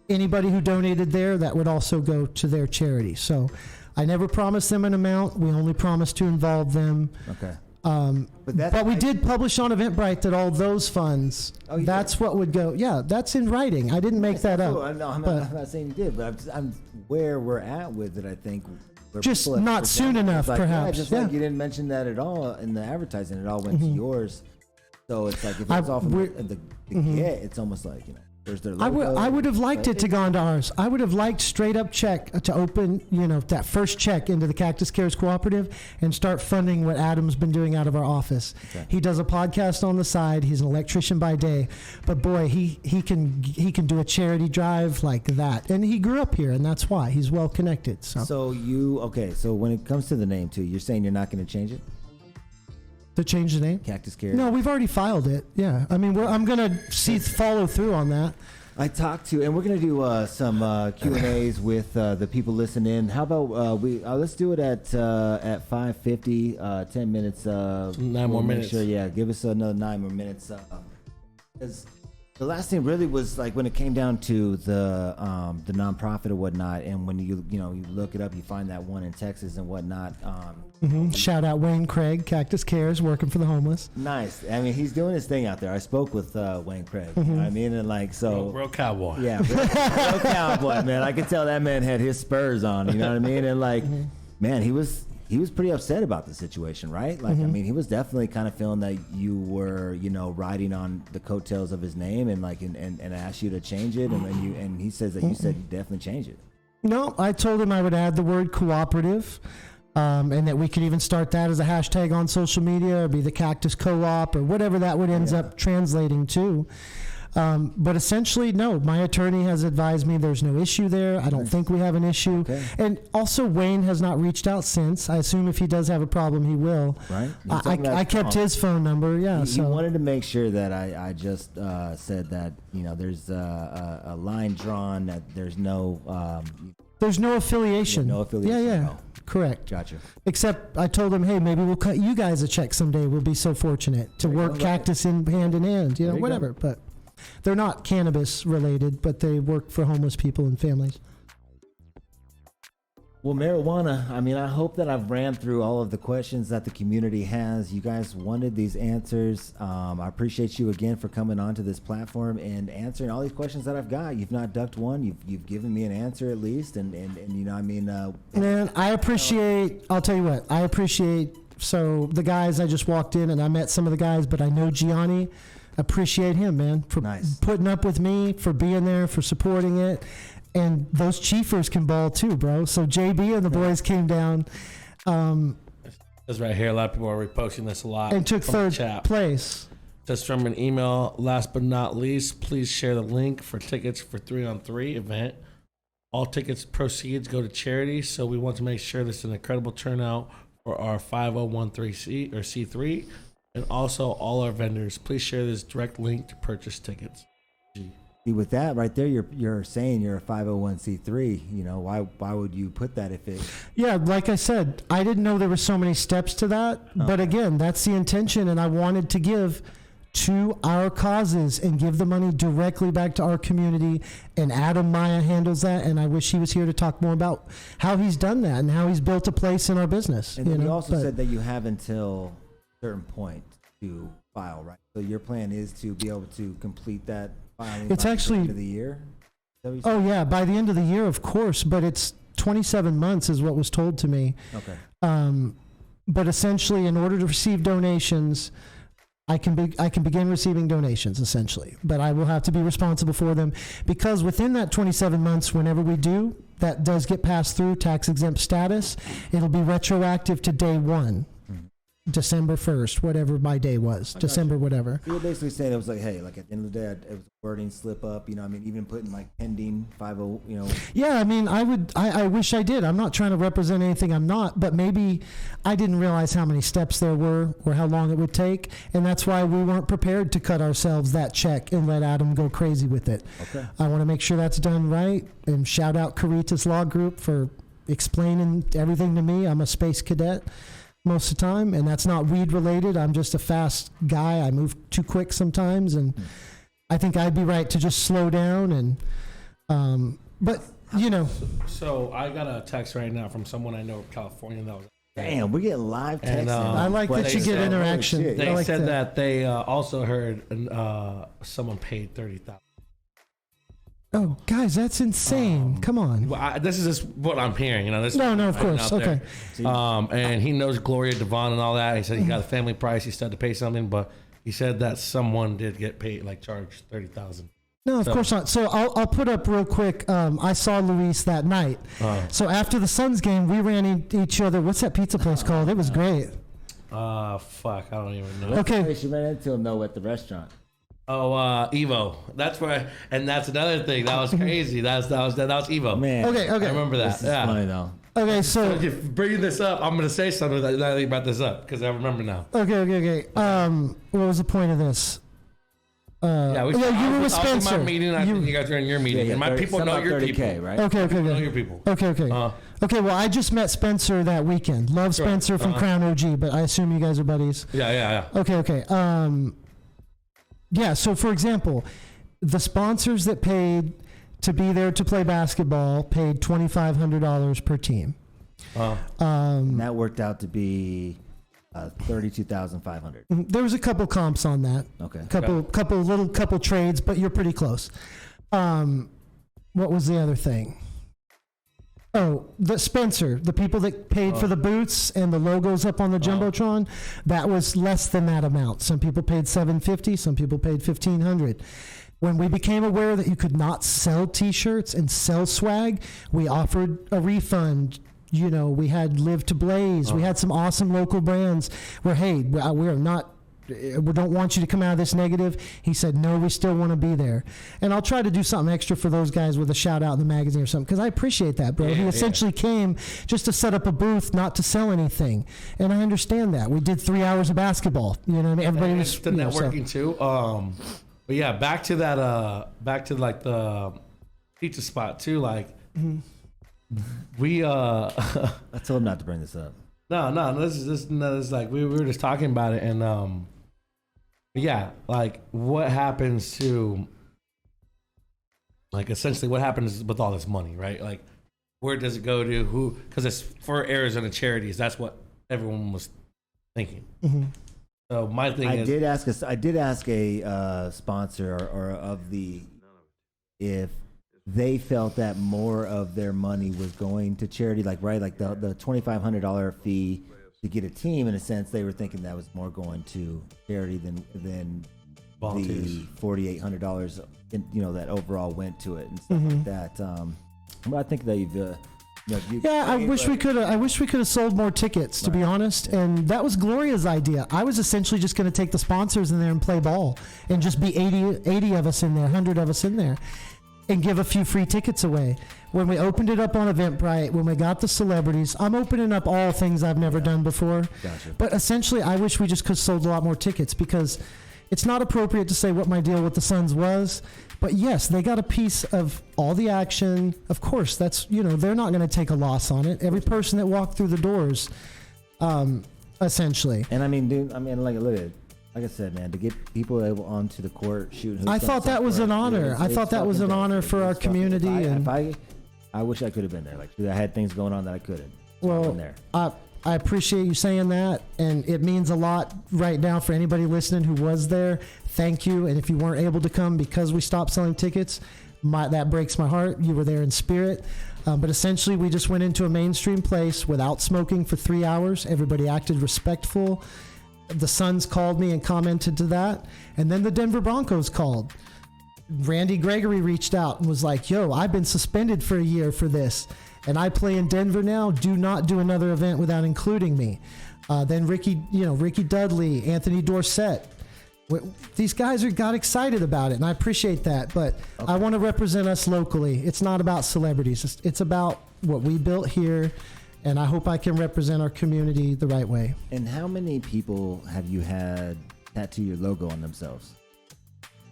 Anybody who donated there, that would also go to their charity. So I never promised them an amount. We only promised to involve them. Okay. But we did publish on Eventbrite that all those funds, that's what would go. Yeah, that's in writing. I didn't make that up. I'm not saying you did, but I'm where we're at with it, I think. Just not soon enough, perhaps. Just like you didn't mention that at all in the advertising. It all went to yours. So it's like if it's off the kit, it's almost like, there's their logo. I would have liked it to go into ours. I would have liked straight up check to open, that first check into the Cactus Cares Cooperative and start funding what Adam's been doing out of our office. Okay. He does a podcast on the side. He's an electrician by day, but boy, he can do a charity drive like that. And he grew up here, and that's why he's well connected. So when it comes to the name too, you're saying you're not going to change it? To change the name? Cactus Cares? No, we've already filed it. Yeah. I mean, I'm going to follow through on that. I talked to, and we're going to do some Q&As with the people listening. How about let's do it at 5:50, 10 minutes. 9 more minutes. Sure, yeah, give us another 9 more minutes. Because the last thing really was like when it came down to the nonprofit or whatnot, and when you look it up, you find that one in Texas and whatnot. Shout out Wayne Craig, Cactus Cares, working for the homeless. Nice. I mean, he's doing his thing out there. I spoke with Wayne Craig. You know what I mean? And like, so real cowboy. Yeah, real cowboy, man. I could tell that man had his spurs on. You know what I mean? And like, man, he was pretty upset about the situation, right? Like, I mean, he was definitely kind of feeling that you were, riding on the coattails of his name, and like, and asked you to change it, and he says that you said you definitely change it. No, I told him I would add the word cooperative. And that we could even start that as a hashtag on social media, or be the Cactus Co-op, or whatever that would ends up translating to. But essentially, no, my attorney has advised me there's no issue there. I don't think we have an issue. Okay. And also, Wayne has not reached out since. I assume if he does have a problem, he will. Right. I kept his phone number. Yeah. He wanted to make sure that I just said that, there's a line drawn, that there's no... there's no affiliation. No affiliation. Yeah. No. Correct. Gotcha. Except I told him, hey, maybe we'll cut you guys a check someday. We'll be so fortunate to work Cactus in hand, whatever. Go. But they're not cannabis related, but they work for homeless people and families. Well, marijuana, I mean, I hope that I've ran through all of the questions that the community has. You guys wanted these answers. I appreciate you again for coming onto this platform and answering all these questions that I've got. You've not ducked one. You've given me an answer at least. And man, I appreciate, I'll tell you what, so the guys, I just walked in and I met some of the guys, but I know Gianni. Appreciate him, man, for putting up with me, for being there, for supporting it. And those chiefers can ball too, bro. So JB and the boys came down. This right here, a lot of people are reposting this a lot. And took third place. Just from an email, last but not least, please share the link for tickets for 3-on-3 event. All tickets proceeds go to charity, so we want to make sure this is an incredible turnout for our 5013C3. And also all our vendors. Please share this direct link to purchase tickets. With that right there, you're saying you're a 501c3. Why would you put that if it? Yeah, like I said, I didn't know there were so many steps to that. Oh. But again, that's the intention, and I wanted to give to our causes and give the money directly back to our community. And Adam Maya handles that, and I wish he was here to talk more about how he's done that and how he's built a place in our business. And you also said that you have until a certain point to file, right? So your plan is to be able to complete that. It's actually by the end of the year. Oh yeah, by the end of the year, of course. But it's 27 months is what was told to me. Okay. But essentially, in order to receive donations, I can begin receiving donations essentially. But I will have to be responsible for them, because within that 27 months, whenever we do, that does get passed through tax exempt status. It'll be retroactive to day one. December 1st, whatever my day was, December whatever. You were basically saying it was like, hey, like at the end of the day, it was a wording slip up, even putting like pending 50, Yeah, I mean, I wish I did. I'm not trying to represent anything I'm not, but maybe I didn't realize how many steps there were or how long it would take, and that's why we weren't prepared to cut ourselves that check and let Adam go crazy with it. Okay. I want to make sure that's done right, and shout out Caritas Law Group for explaining everything to me. I'm a space cadet most of the time, and that's not weed related. I'm just a fast guy. I move too quick sometimes, and I think I'd be right to just slow down. And but you know. So I got a text right now from someone I know in California that was. Damn, we're getting live texts. And, I like that you get interaction. They like said that they also heard someone paid $30,000. Oh, guys, that's insane! Come on. Well, this is just what I'm hearing. You know, this No, of course. Okay. And he knows Gloria Devon and all that. He said he got a family price. He still had to pay something, but he said that someone did get paid, like charged $30,000. No, of course not. So I'll put up real quick. I saw Luis that night. So after the Suns game, we ran each other. What's that pizza place called? It was great. Fuck, I don't even know. Okay. She ran into him though at the restaurant. Oh, Evo. That's where, and that's another thing. That was crazy. That was Evo. Man. Okay. I remember that. This is funny though. Okay, so If bringing this up, I'm going to say something that I think about this up because I remember now. okay. What was the point of this? You were with Spencer. I was in my meeting. I think you guys are in your meeting. and my people know your 30K, people. right? Okay. Know your people. Okay. Okay, well, I just met Spencer that weekend. Love Spencer from Crown OG, but I assume you guys are buddies. Yeah. Okay. Yeah, so for example, the sponsors that paid to be there to play basketball paid $2,500 per team. And that worked out to be $32,500. There was a couple comps on that. Okay. Couple trades, but you're pretty close. What was the other thing? Oh, the Spencer, the people that paid for the boots and the logos up on the Jumbotron, that was less than that amount. Some people paid $750, some people paid $1,500. When we became aware that you could not sell T-shirts and sell swag, we offered a refund. You know, we had Live to Blaze. We had some awesome local brands where, hey, we don't want you to come out of this negative. He said, no, we still want to be there. And I'll try to do something extra for those guys with a shout out in the magazine or something, because I appreciate that, bro. He essentially came just to set up a booth, not to sell anything. And I understand that. We did 3 hours of basketball. You know what I mean? Everybody was the networking too. But yeah, back to like the pizza spot too. Like we I told him not to bring this up. No, this is like we were just talking about it, and yeah, like what happens to, like essentially what happens with all this money, right? Like where does it go to? Who? Because it's for Arizona charities. That's what everyone was thinking. So my thing is, I did ask a sponsor or of the if they felt that more of their money was going to charity, like the $2,500 fee to get a team. In a sense, they were thinking that was more going to charity than volunteers. The $4,800, that overall went to it and stuff like that. I think that you've. I wish we could have sold more tickets, to be honest. And that was Gloria's idea. I was essentially just going to take the sponsors in there and play ball, and just be 80 of us in there, 100 of us in there, and give a few free tickets away. When we opened it up on Eventbrite, when we got the celebrities, I'm opening up all things I've never done before. Gotcha. But essentially, I wish we just could have sold a lot more tickets, because it's not appropriate to say what my deal with the Suns was. But yes, they got a piece of all the action. Of course, that's, they're not going to take a loss on it. Every person that walked through the doors, essentially. And I mean, dude, look at it. Like I said, man, to get people onto the court shooting. I thought that was an honor. I thought that was an honor for our community. I wish I could have been there. Like, I had things going on that I couldn't. Well, I appreciate you saying that, and it means a lot right now for anybody listening who was there. Thank you. And if you weren't able to come because we stopped selling tickets, that breaks my heart. You were there in spirit. But essentially, we just went into a mainstream place without smoking for 3 hours. Everybody acted respectful. The Suns called me and commented to that. And then the Denver Broncos called. Randy Gregory reached out and was like, yo, I've been suspended for a year for this, and I play in Denver now. Do not do another event without including me. Then Ricky Dudley, Anthony Dorsett. These guys got excited about it, and I appreciate that. But okay. I want to represent us locally. It's not about celebrities. It's about what we built here, and I hope I can represent our community the right way. And how many people have you had tattoo your logo on themselves?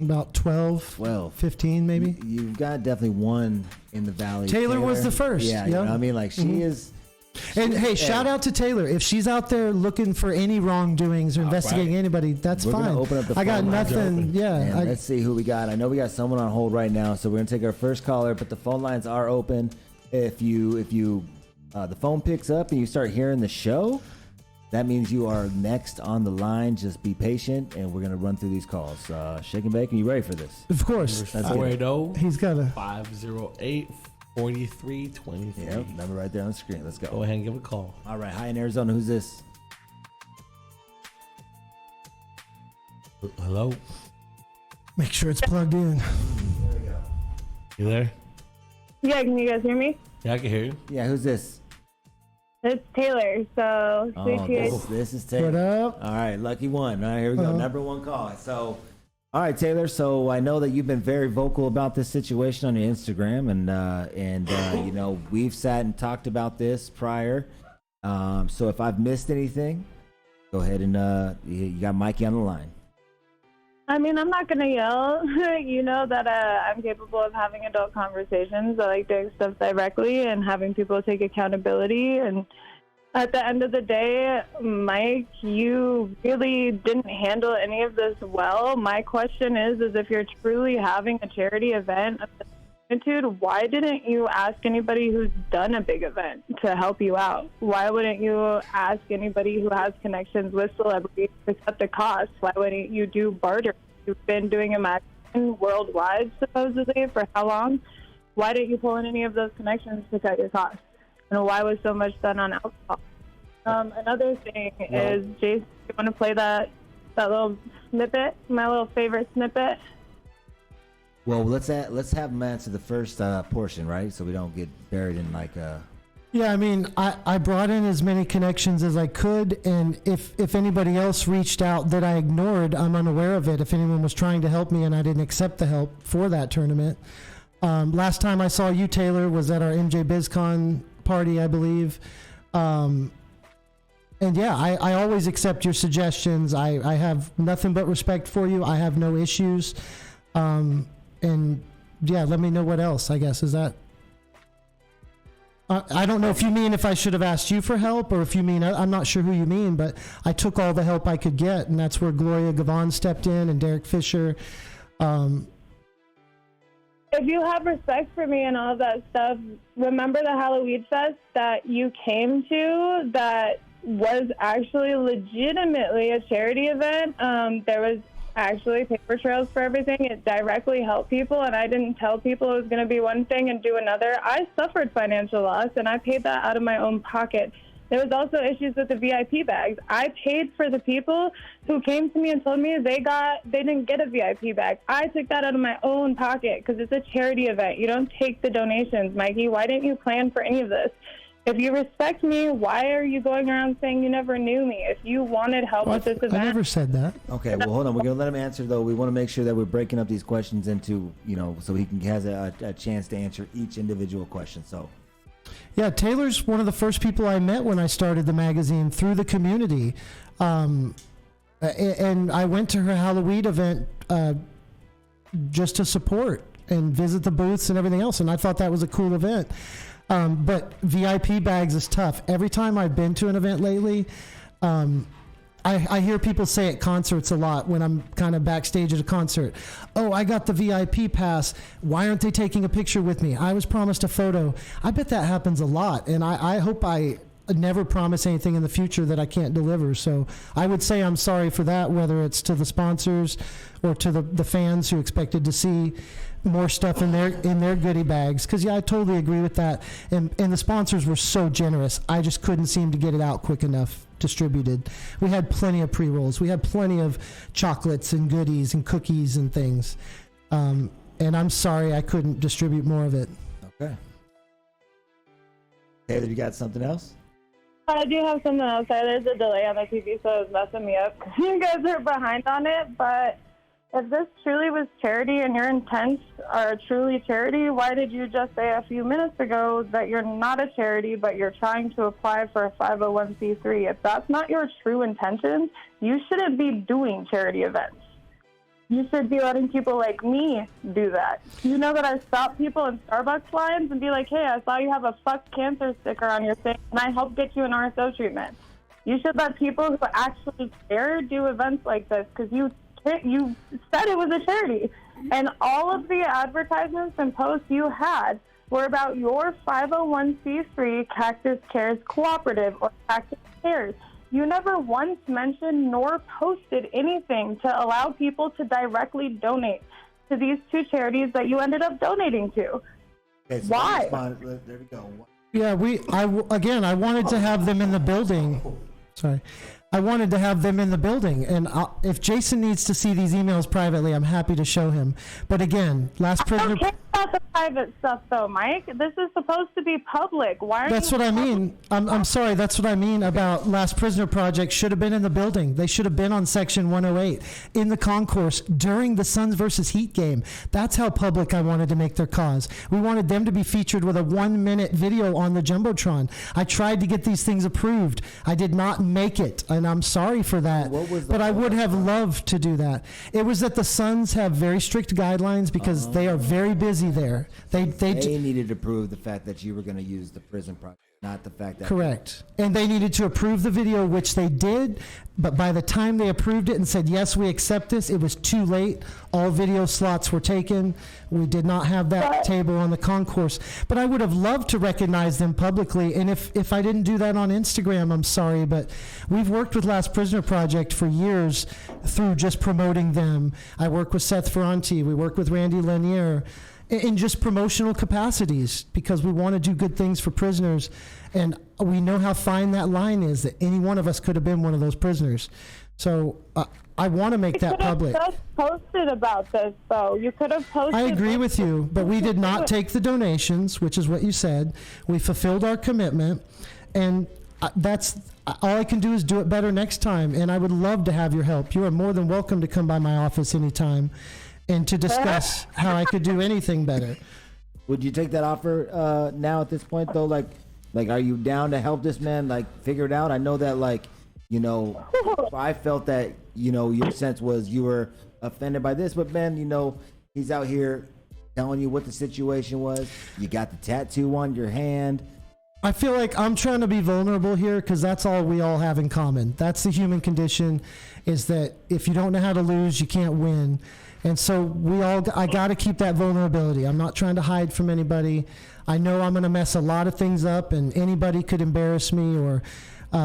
About 12, 15 maybe. You've got definitely one in the valley. Taylor was the first. Yeah, you know what I mean? Like, she is, And hey, shout out to Taylor. If she's out there looking for any wrongdoings or investigating anybody, that's We're fine. gonna open up the I got phone lines nothing. open. Yeah. And let's see who we got. I know we got someone on hold right now, so we're gonna take our first caller. But the phone lines are open. If the phone picks up and you start hearing the show, that means you are next on the line. Just be patient, and we're gonna run through these calls. Shake and bake. Are you ready for this? Of course. 480. He's got a 508-4323. Yep, number right there on the screen. Let's go. Go ahead and give a call. All right. Hi in Arizona. Who's this? Hello? make sure it's plugged in. You there? Yeah, can you guys hear me? Yeah, I can hear you. Yeah, who's this? It's Taylor. So, This is Taylor. What up? All right, lucky one. All right, here we go. Uh-huh. Number one call. So, all right, Taylor. So I know that you've been very vocal about this situation on your Instagram, and you know we've sat and talked about this prior. So if I've missed anything, go ahead and you got Mikey on the line. I mean, I'm not going to yell. You know that I'm capable of having adult conversations. I like doing stuff directly and having people take accountability. And at the end of the day, Mike, you really didn't handle any of this well. My question is if you're truly having a charity event of this magnitude, why didn't you ask anybody who's done a big event to help you out? Why wouldn't you ask anybody who has connections with celebrities to cut the cost? Why wouldn't you do barter? You've been doing a magazine worldwide, supposedly, for how long? Why didn't you pull in any of those connections to cut your costs? And why was so much done on alcohol? Another thing is, Jason, you want to play that little snippet, my little favorite snippet? Well, let's have him answer the first portion, right? So we don't get buried in like Yeah, I mean, I brought in as many connections as I could, and if anybody else reached out that I ignored, I'm unaware of it. If anyone was trying to help me and I didn't accept the help for that tournament. Last time I saw you, Taylor, was at our MJ BizCon party, I believe. And yeah, I always accept your suggestions. I have nothing but respect for you. I have no issues. And yeah, let me know what else, I guess. Is that... I don't know if you mean if I should have asked you for help, or if you mean, I'm not sure who you mean, but I took all the help I could get, and that's where Gloria Gavon stepped in and Derek Fisher. If you have respect for me and all of that stuff, remember the Halloween Fest that you came to that was actually legitimately a charity event. There was actually paper trails for everything. It directly helped people, and I didn't tell people it was going to be one thing and do another. I suffered financial loss, and I paid that out of my own pocket. There was also issues with the VIP bags. I paid for the people who came to me and told me they didn't get a VIP bag. I took that out of my own pocket because it's a charity event. You don't take the donations, Mikey. Why didn't you plan for any of this? If you respect me, why are you going around saying you never knew me? If you wanted help with this event... I never said that. Okay, well, hold on. We're going to let him answer, though. We want to make sure that we're breaking up these questions into, you know, so he has a chance to answer each individual question. So, Yeah, Taylor's one of the first people I met when I started the magazine through the community. And I went to her Halloween event just to support and visit the booths and everything else, and I thought that was a cool event. But VIP bags is tough. Every time I've been to an event lately, I hear people say at concerts a lot when I'm kind of backstage at a concert, oh, I got the VIP pass. Why aren't they taking a picture with me? I was promised a photo. I bet that happens a lot. And I hope I never promise anything in the future that I can't deliver. So I would say I'm sorry for that, whether it's to the sponsors or to the fans who expected to see more stuff in their goodie bags. Because yeah, I totally agree with that. And the sponsors were so generous. I just couldn't seem to get it out quick enough distributed. We had plenty of pre-rolls. We had plenty of chocolates and goodies and cookies and things. And I'm sorry I couldn't distribute more of it. okay. Taylor, you got something else? I do have something else. There's a delay on the TV, so it's messing me up. You guys are behind on it, but if this truly was charity and your intents are truly charity, why did you just say a few minutes ago that you're not a charity, but you're trying to apply for a 501c3? If that's not your true intentions, you shouldn't be doing charity events. You should be letting people like me do that. You know that I stop people in Starbucks lines and be like, hey, I saw you have a fuck cancer sticker on your thing, and I helped get you an RSO treatment. You should let people who actually care do events like this, because you said it was a charity. And all of the advertisements and posts you had were about your 501c3 Cactus Cares Cooperative or Cactus Cares. You never once mentioned nor posted anything to allow people to directly donate to these two charities that you ended up donating to. Okay, so why? There we go. Yeah, I wanted to have them in the building. Sorry. I wanted to have them in the building, and if Jason needs to see these emails privately, I'm happy to show him. But again, last prisoner. I don't care about the private stuff, though, Mike. This is supposed to be public. Why? That's what I mean. I'm sorry. That's what I mean about Last Prisoner Project. Should have been in the building. They should have been on Section 108 in the concourse during the Suns versus Heat game. That's how public I wanted to make their cause. We wanted them to be featured with a 1-minute video on the jumbotron. I tried to get these things approved. I did not make it. And I'm sorry for that, but I would have loved to do that. It was that the Suns have very strict guidelines because they are very busy there. They needed to prove the fact that you were going to use the prison project, not the fact that... Correct. And they needed to approve the video, which they did, but by the time they approved it and said, yes, we accept this, it was too late. All video slots were taken. We did not have that table on the concourse. But I would have loved to recognize them publicly, and if I didn't do that on Instagram, I'm sorry, but we've worked with Last Prisoner Project for years through just promoting them. I work with Seth Ferranti. We work with Randy Lanier in just promotional capacities because we want to do good things for prisoners. And we know how fine that line is, that any one of us could have been one of those prisoners. So I want to make that public. You could have just posted about this, though. You could have posted. I agree with you, but we did not take the donations, which is what you said. We fulfilled our commitment, and that's all I can do is do it better next time. And I would love to have your help. You are more than welcome to come by my office anytime and to discuss how I could do anything better. Would you take that offer now at this point, though? Like, are you down to help this man, like, figure it out? I know that, like, you know, I felt that, you know, your sense was you were offended by this, but, man, you know, he's out here telling you what the situation was. You got the tattoo on your hand. I feel like I'm trying to be vulnerable here because that's all we all have in common. That's the human condition, is that if you don't know how to lose, you can't win. And so I got to keep that vulnerability. I'm not trying to hide from anybody. I know I'm going to mess a lot of things up, and anybody could embarrass me or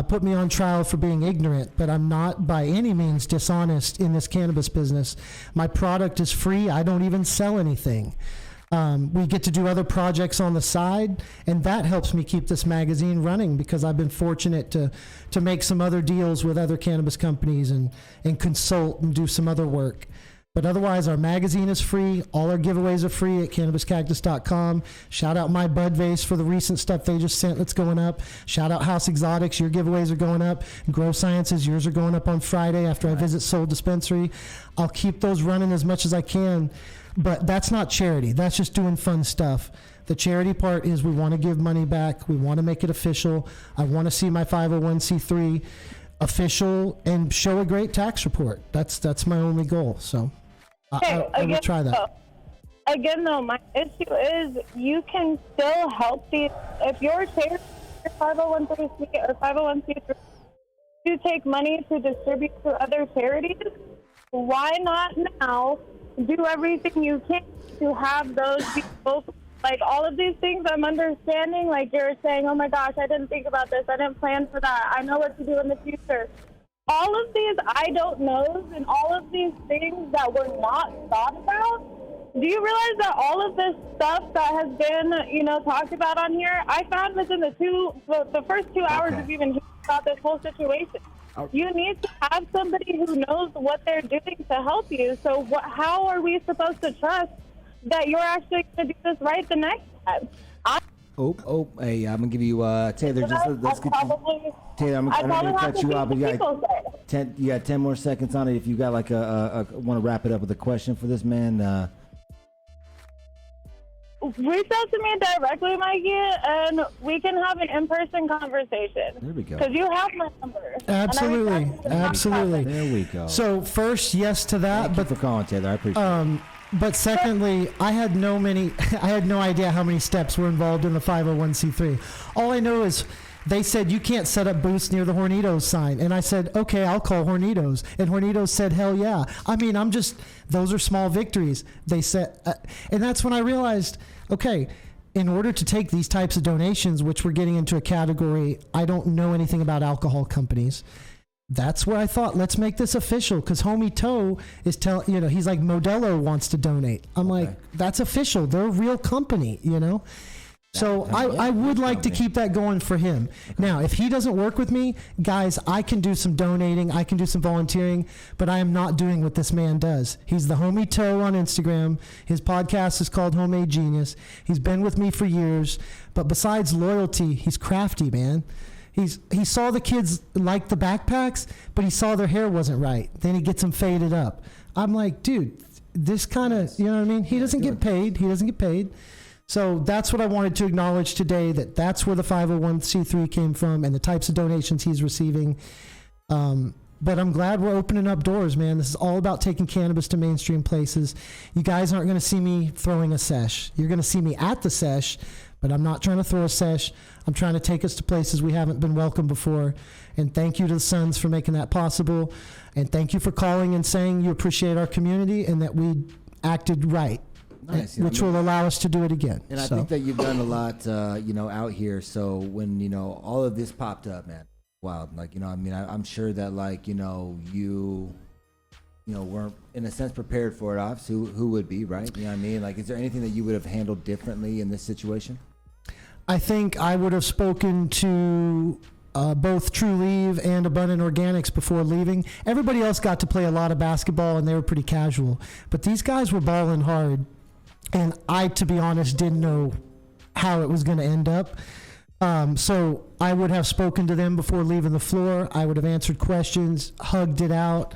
put me on trial for being ignorant, but I'm not by any means dishonest in this cannabis business. My product is free. I don't even sell anything. We get to do other projects on the side, and that helps me keep this magazine running because I've been fortunate to make some other deals with other cannabis companies and consult and do some other work. But otherwise, our magazine is free. All our giveaways are free at CannabisCactus.com. Shout out My Bud Vase for the recent stuff they just sent that's going up. Shout out House Exotics. Your giveaways are going up. Grow Sciences, yours are going up on Friday after I visit Soul Dispensary. I'll keep those running as much as I can. But that's not charity. That's just doing fun stuff. The charity part is we want to give money back. We want to make it official. I want to see my 501c3 official and show a great tax report. That's my only goal. So I will try that. Again, though, my issue is you can still help these. If your charity, 501c3 or 501c3, to take money to distribute to other charities, why not now do everything you can to have those people, like all of these things I'm understanding, like you're saying, oh my gosh, I didn't think about this, I didn't plan for that, I know what to do in the future. All of these I don't knows and all of these things that were not thought about, do you realize that all of this stuff that has been, you know, talked about on here, I found within the first 2 hours of even hearing about this whole situation. You need to have somebody who knows what they're doing to help you. So how are we supposed to trust that you're actually going to do this right the next time? Hey, I'm going to give you, Taylor, let's get you. Taylor, I'm going to cut you off, but you got 10 more seconds on it. If you got like want to wrap it up with a question for this man. reach out to me directly, Mikey, and we can have an in-person conversation. There we go. Because you have my number. Absolutely, absolutely. There we go. So first, yes to that, Thank but you for calling, Taylor. I appreciate it. But secondly, I had no idea how many steps were involved in the 501c3. All I know is they said you can't set up booths near the Hornitos sign, and I said, okay, I'll call Hornitos, and Hornitos said, hell yeah. I mean, those are small victories. They said, and that's when I realized, okay, in order to take these types of donations, which we're getting into a category, I don't know anything about alcohol companies. That's where I thought, let's make this official, because Homie Toe is he's like, Modelo wants to donate. I'm like, that's official. They're a real company, So I would like to keep that going for him. Now, if he doesn't work with me, guys, I can do some donating, I can do some volunteering, but I am not doing what this man does. He's the Homie Toe on Instagram. His podcast is called Homemade Genius. He's been with me for years, but besides loyalty, he's crafty, man. He saw the kids like the backpacks, but he saw their hair wasn't right. Then he gets them faded up. I'm like, dude, this kind of, you know what I mean? He doesn't get paid. So that's what I wanted to acknowledge today, that's where the 501c3 came from and the types of donations he's receiving. But I'm glad we're opening up doors, man. This is all about taking cannabis to mainstream places. You guys aren't going to see me throwing a sesh. You're going to see me at the sesh, but I'm not trying to throw a sesh. I'm trying to take us to places we haven't been welcome before. And thank you to the Sons for making that possible. And thank you for calling and saying you appreciate our community and that we acted right. Nice, which will allow us to do it again. And I think that you've done a lot, out here. So when, all of this popped up, man, wild. Like, I'm sure that, like, you weren't, in a sense, prepared for it, obviously. Who would be, right? You know what I mean? Like, is there anything that you would have handled differently in this situation? I think I would have spoken to both True Leave and Abundant Organics before leaving. Everybody else got to play a lot of basketball, and they were pretty casual. But these guys were balling hard. And I, to be honest, didn't know how it was going to end up. So I would have spoken to them before leaving the floor. I would have answered questions, hugged it out,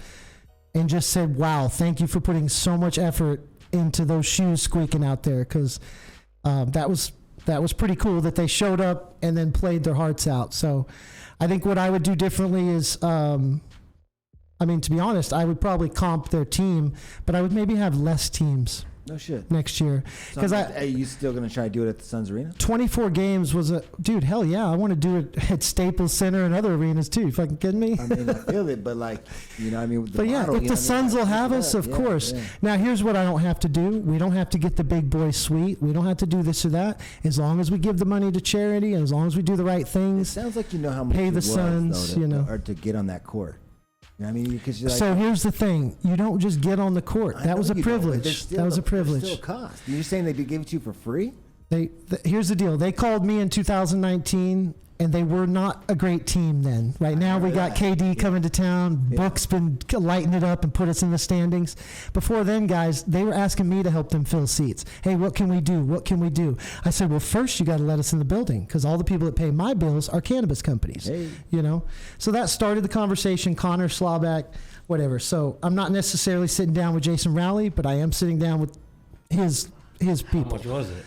and just said, wow, thank you for putting so much effort into those shoes squeaking out there. Because that was pretty cool that they showed up and then played their hearts out. So I think what I would do differently is, to be honest, I would probably comp their team, but I would maybe have less teams. No shit. Next year. Because are you still going to try to do it at the Suns Arena? 24 games was dude, hell yeah. I want to do it at Staples Center and other arenas too. You fucking kidding me? I mean, I feel it, but like, But yeah, if the Suns will have us, of course. Yeah. Now, here's what I don't have to do. We don't have to get the big boy suite. We don't have to do this or that. As long as we give the money to charity and as long as we do the right things. It sounds like you know how much pay the Suns, or to get on that court. You know what I mean? Because so here's the thing: you don't just get on the court. That was a privilege. That was a privilege. Still cost. You're saying they gave it to you for free? Here's the deal: they called me in 2019, and they were not a great team then. Right now, we got KD coming to town. Yeah. Book's been lighting it up and put us in the standings. Before then, guys, they were asking me to help them fill seats. Hey, what can we do? What can we do? I said, well, first you got to let us in the building because all the people that pay my bills are cannabis companies. Hey. So that started the conversation. Connor, Slawback, whatever. So I'm not necessarily sitting down with Jason Rowley, but I am sitting down with his people. How much was it?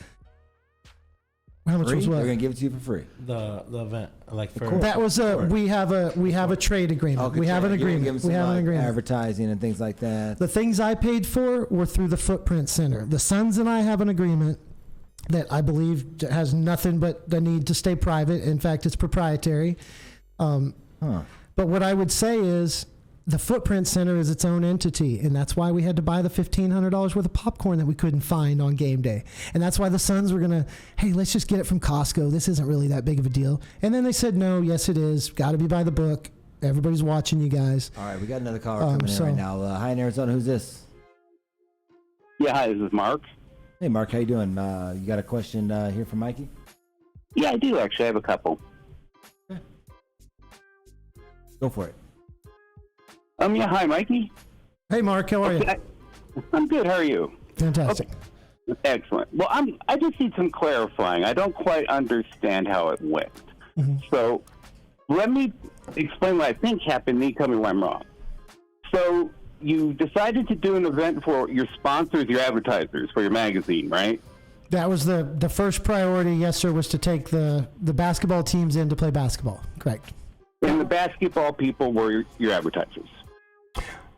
How much was what? They're gonna give it to you for free. The event, like for that was we have a trade agreement. Okay, we have an agreement. We have an agreement. Advertising and things like that. The things I paid for were through the Footprint Center. The Sons and I have an agreement that I believe has nothing but the need to stay private. In fact, it's proprietary. But what I would say is the Footprint Center is its own entity, and that's why we had to buy the $1,500 worth of popcorn that we couldn't find on game day. And that's why the Sons were going to, hey, let's just get it from Costco. This isn't really that big of a deal. And then they said, no, yes, it is. Got to be by the book. Everybody's watching you guys. All right, we got another caller coming in right now. Hi in Arizona. Who's this? Yeah, hi, this is Mark. Hey, Mark, how you doing? You got a question here for Mikey? Yeah, I do, actually. I have a couple. Okay. Go for it. Yeah, hi, Mikey. Hey, Mark, how are you? I'm good. How are you? Fantastic. Okay. Excellent. Well, I just need some clarifying. I don't quite understand how it went. Mm-hmm. So let me explain what I think happened. Me, tell me where I'm wrong. So you decided to do an event for your sponsors, your advertisers, for your magazine, right? That was the first priority, yes, sir, was to take the basketball teams in to play basketball. Correct. And the basketball people were your advertisers.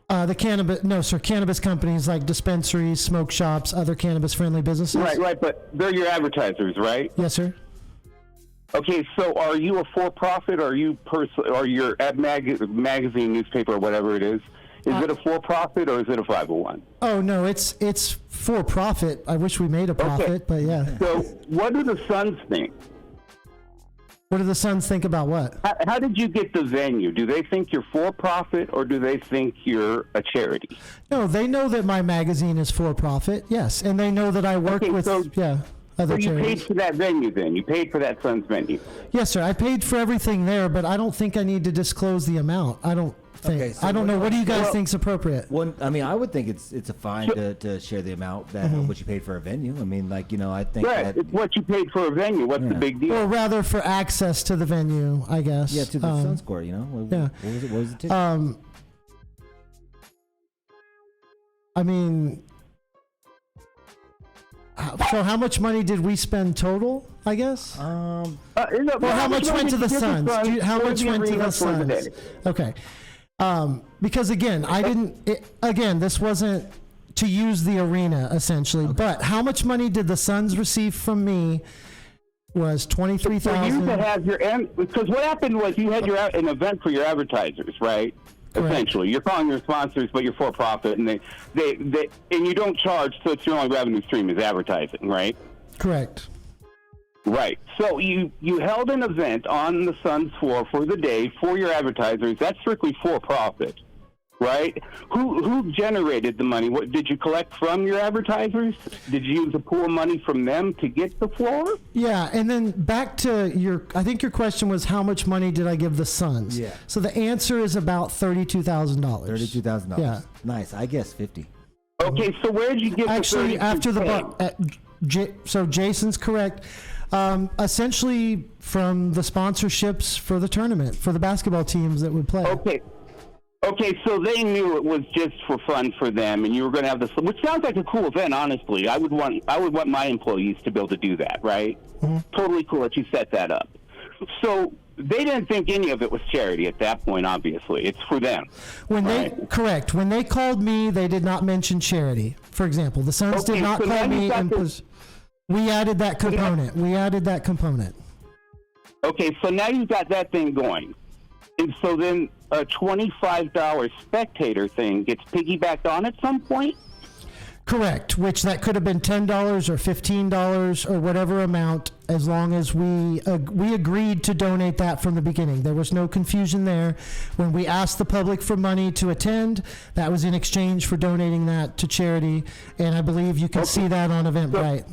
Cannabis companies like dispensaries, smoke shops, other cannabis-friendly businesses. Right, but they're your advertisers, right? Yes, sir. Okay, so are you a for-profit, or are you or your magazine, newspaper, or whatever it is it a for-profit or is it a 501? Oh, no, it's for-profit. I wish we made a profit, but yeah. So what do the Suns think? What do the Suns think about what? How did you get the venue? Do they think you're for-profit, or do they think you're a charity? No, they know that my magazine is for-profit, yes. And they know that I work with, other so you charities. paid for that venue then? You paid for that Suns venue? Yes, sir. I paid for everything there, but I don't think I need to disclose the amount. I don't think. Okay, so I don't know. What do you guys think's appropriate? Well, I mean, I would think it's a fine to share the amount that what you paid for a venue. I mean, like, I think that It's what you paid for a venue. What's the big deal? Or rather, for access to the venue, I guess. yeah, to the Suns court. What was the ticket? I mean, so how much money did we spend total? I guess. Well, how much went to the Suns? How much went to the Suns? Okay. Because again, this wasn't to use the arena essentially, but how much money did the Suns receive from me was $23,000. So you to have because what happened was you had an event for your advertisers, right? Correct. Essentially, you're calling your sponsors, but you're for profit, and they and you don't charge, so it's your only revenue stream is advertising, right? Correct. Right. So you held an event on the Suns floor for the day for your advertisers. That's strictly for profit, right? Who generated the money? What did you collect from your advertisers? Did you use a pool of money from them to get the floor? Yeah, and then back to I think your question was how much money did I give the Suns? Yeah. So the answer is about $32,000. $32,000. Yeah. Nice. I guess 50. Okay, so where did you get Actually, the after the so Jason's correct. Essentially from the sponsorships for the tournament, for the basketball teams that would play. Okay, so they knew it was just for fun for them, and you were going to have this, which sounds like a cool event. Honestly, I would want my employees to be able to do that, right? Mm-hmm. Totally cool that you set that up. So they didn't think any of it was charity at that point. Obviously, it's for them. When they called me, they did not mention charity. For example, the Suns did not call me and we added that component. Okay, so now you've got that thing going. And so then a $25 spectator thing gets piggybacked on at some point? Correct, which that could have been $10 or $15 or whatever amount, as long as we agreed to donate that from the beginning. There was no confusion there. When we asked the public for money to attend, that was in exchange for donating that to charity, and I believe you can see that on Eventbrite.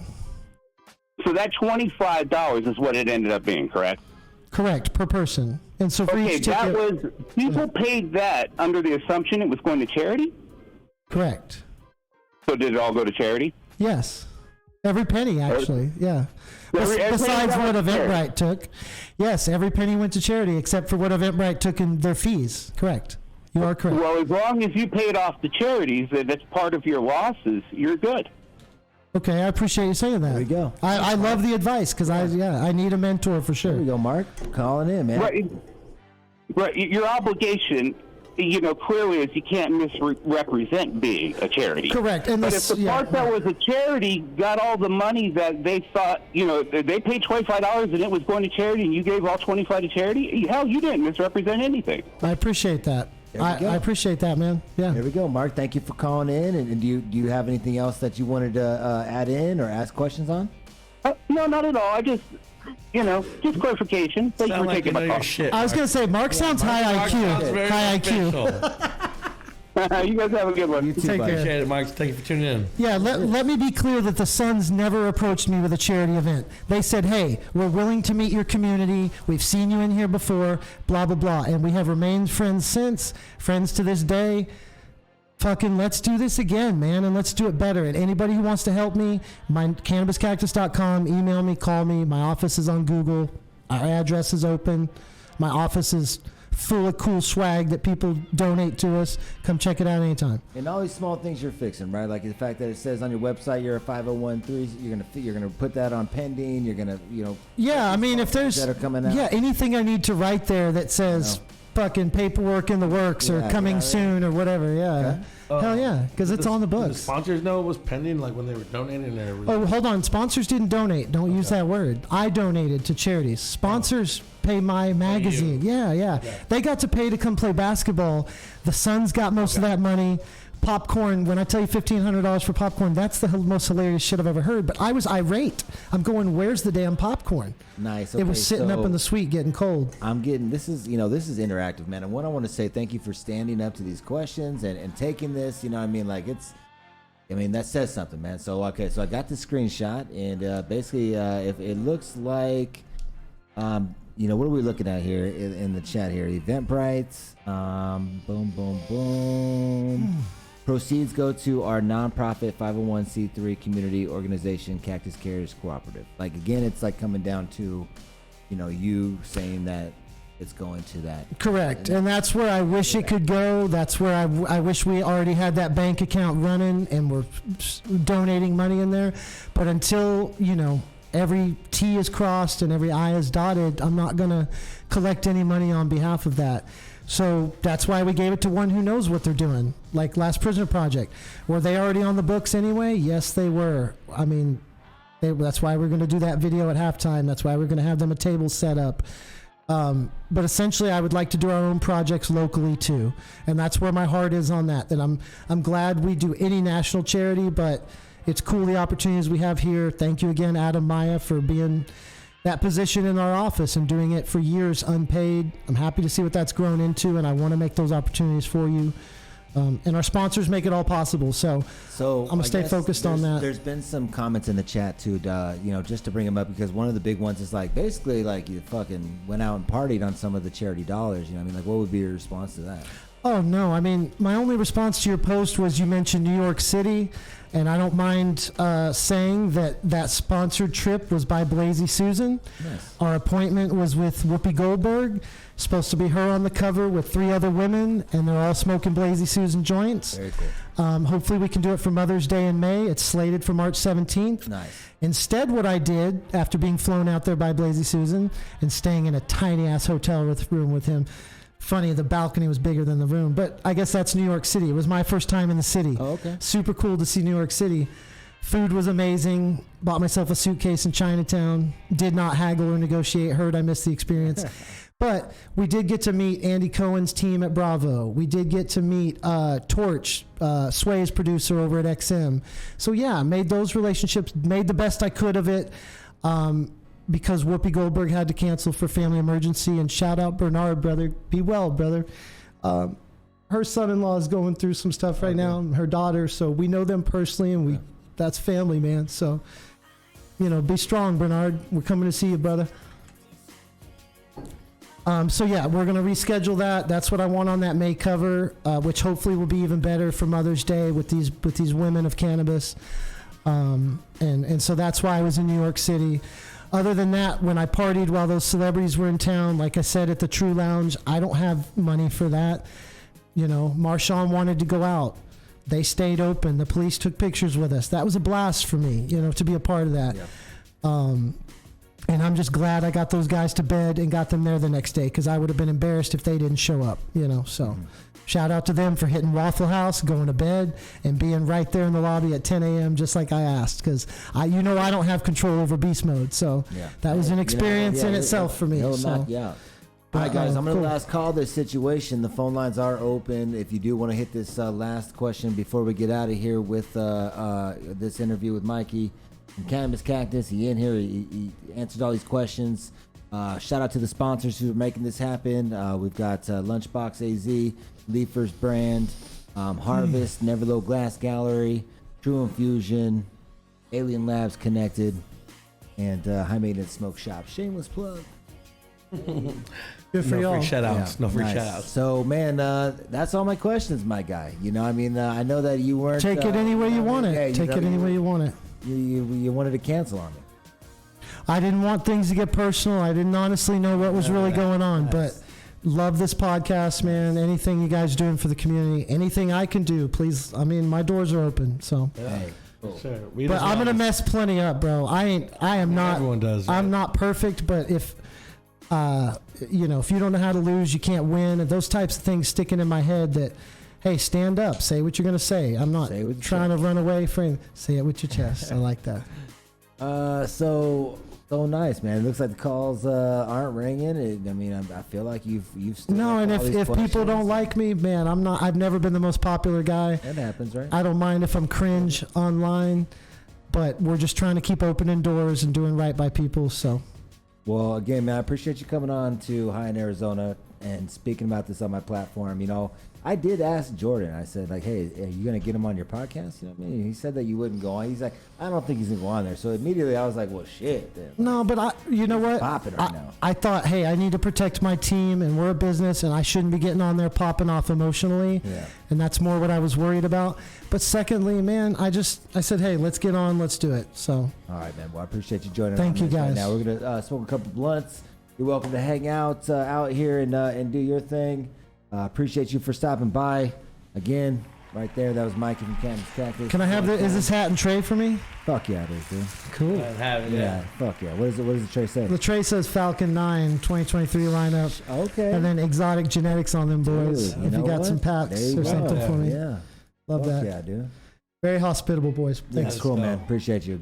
So that $25 is what it ended up being, correct? Correct, per person. And so for each ticket, people paid that under the assumption it was going to charity? Correct. So did it all go to charity? Yes. Every penny, actually, yeah. Besides what Eventbrite took. Yes, every penny went to charity except for what Eventbrite took in their fees. Correct. You are correct. Well, as long as you paid off the charities, that's part of your losses, you're good. Okay, I appreciate you saying that. There you go. I love the advice because I need a mentor for sure. There you go, Mark. Calling in, man. Right. Your obligation, clearly is you can't misrepresent being a charity. Correct. And but if the part that was a charity got all the money that they thought, they paid $25 and it was going to charity and you gave all $25 to charity, hell, you didn't misrepresent anything. I appreciate that. I appreciate that, man. Yeah. There we go, Mark. Thank you for calling in. And do you have anything else that you wanted to add in or ask questions on? No, not at all. I just, just clarification. Thank you for taking my call. I was going to say, Mark sounds high IQ. High IQ. You guys have a good one. You too, Take buddy. care. Appreciate it, Mike. Thank you for tuning in. Yeah, let me be clear that the Suns never approached me with a charity event. They said, hey, we're willing to meet your community. We've seen you in here before, blah, blah, blah. And we have remained friends since, friends to this day. Fucking let's do this again, man, and let's do it better. And anybody who wants to help me, CannabisCactus.com, email me, call me. My office is on Google. Our address is open. My office is full of cool swag that people donate to us. Come check it out anytime. And all these small things you're fixing, right? Like the fact that it says on your website you're a 501(c)(3), you're gonna put that on pending. You're gonna, Yeah, I mean, if there's that are coming out. Yeah, anything I need to write there that says fucking paperwork in the works or coming soon or whatever. Yeah. Okay. Hell yeah, because it's on the Did the books. sponsors know it was pending, like when they were donating their. Oh, hold on. Sponsors didn't donate. Don't use that word. I donated to charities. Sponsors pay my magazine. Yeah. They got to pay to come play basketball. The Suns got most of that money. Popcorn, when I tell you $1,500 for popcorn, that's the most hilarious shit I've ever heard. But I was irate. I'm going, where's the damn popcorn? Nice. It was sitting up in the suite getting cold. I'm getting, this is interactive, man. And what I want to say, thank you for standing up to these questions and taking this, that says something, man. So, okay, so I got the screenshot, and basically, if it looks like, what are we looking at here in the chat here? Eventbrite, boom, boom, boom. Proceeds go to our nonprofit 501c3 community organization, Cactus Carriers Cooperative. Like, again, it's like coming down to, you saying that it's going to that. Correct. And that's where I wish it could go. That's where I wish we already had that bank account running and we're donating money in there. But until, every T is crossed and every I is dotted, I'm not going to collect any money on behalf of that. So that's why we gave it to one who knows what they're doing, like Last Prisoner Project. Were they already on the books anyway? Yes, they were. I mean, that's why we're going to do that video at halftime. That's why we're going to have them a table set up. But essentially, I would like to do our own projects locally too, and that's where my heart is on that. That I'm glad we do any national charity, but it's cool the opportunities we have here. Thank you again, Adam Maya, for being that position in our office and doing it for years unpaid. I'm happy to see what that's grown into, and I want to make those opportunities for you. And our sponsors make it all possible. So I'm going to stay focused on that. There's been some comments in the chat too, just to bring them up, because one of the big ones is like, basically like you fucking went out and partied on some of the charity dollars. What would be your response to that? Oh, no. I mean, my only response to your post was you mentioned New York City, and I don't mind saying that sponsored trip was by Blasey Susan. Yes. Our appointment was with Whoopi Goldberg. Supposed to be her on the cover with 3 other women, and they're all smoking Blasey Susan joints. Very cool. Hopefully we can do it for Mother's Day in May. It's slated for March 17th. Nice. Instead, what I did after being flown out there by Blasey Susan and staying in a tiny-ass hotel room with him, funny, the balcony was bigger than the room, but I guess that's New York City. It was my first time in the city. Oh, okay. Super cool to see New York City. Food was amazing. Bought myself a suitcase in Chinatown. Did not haggle or negotiate. Heard I missed the experience. But we did get to meet Andy Cohen's team at Bravo. We did get to meet Torch, Sway's producer over at XM. So yeah, made those relationships, made the best I could of it. Because Whoopi Goldberg had to cancel for family emergency. And shout out Bernard, brother. Be well, brother. Her son-in-law is going through some stuff right now, and her daughter. So we know them personally, and that's family, man. So, be strong, Bernard. We're coming to see you, brother. So yeah, we're going to reschedule that. That's what I want on that May cover, which hopefully will be even better for Mother's Day with these women of cannabis. And so that's why I was in New York City. Other than that, when I partied while those celebrities were in town, like I said, at the True Lounge, I don't have money for that. Marshawn wanted to go out. They stayed open. The police took pictures with us. That was a blast for me, to be a part of that. Yeah. And I'm just glad I got those guys to bed and got them there the next day, because I would have been embarrassed if they didn't show up, So shout out to them for hitting Waffle House, going to bed, and being right there in the lobby at 10 a.m. just like I asked, because I don't have control over beast mode. So that was an experience in itself for me. He'll knock you out. All right, guys, I'm going to last call this situation. The phone lines are open. If you do want to hit this last question before we get out of here with this interview with Mikey from Cannabis Cactus. He in here. He answered all these questions. Shout out to the sponsors who are making this happen. We've got Lunchbox AZ, Leafers Brand, Harvest, Neverlow Glass Gallery, True Infusion, Alien Labs Connected, and High Maintenance Smoke Shop. Shameless plug. Good for y'all. Free shout outs. No free Nice. shout outs. So, man, that's all my questions, my guy. I know that you weren't... Take it any way you want it. Take it any way you want it. You wanted to cancel on me. I didn't want things to get personal. I didn't honestly know what was really going on, but love this podcast, man. Anything you guys are doing for the community, anything I can do, please. I mean, my doors are open. So, Hey, Sure. but I'm gonna mess plenty up, bro. I am not. Everyone does. I'm not perfect, but if if you don't know how to lose, you can't win, and those types of things sticking in my head that, hey, stand up, say what you're gonna say. I'm not Say it with your trying to run away from. Say it with your chest. I like that. So nice, man. It looks like the calls aren't ringing. I feel like you've still No, and got all if these people questions. don't like me, man, I'm not. I've never been the most popular guy. That happens, right? I don't mind if I'm cringe online, but we're just trying to keep opening doors and doing right by people. So, Well, again, man, I appreciate you coming on to High in Arizona and speaking about this on my platform. I did ask Jordan. I said, like, hey, are you going to get him on your podcast? You know what I mean? He said that you wouldn't go on. He's like, I don't think he's going to go on there. So immediately I was like, well, shit. Then. no, but you know what? Popping right now. I thought, hey, I need to protect my team, and we're a business, and I shouldn't be getting on there popping off emotionally. Yeah. And that's more what I was worried about. But secondly, man, I said, hey, let's get on, let's do it. So, All right, man. Well, I appreciate you joining Thank us you, right guys. now. We're going to smoke a couple blunts. You're welcome to hang out here and do your thing. Appreciate you for stopping by. Again, right there, that was Mike from Cannabis Cactus. can I have is this hat and tray for me? Fuck yeah, it is, dude. Cool. Yeah, fuck yeah. What does the tray say? The tray says Falcon 9 2023 lineup. Okay. And then exotic genetics on them boys. Dude, if you know got what? some There packs you or go. something for me. Yeah. Love Fuck that. yeah, dude. Very hospitable, boys. Thanks. That's cool, man. Appreciate you.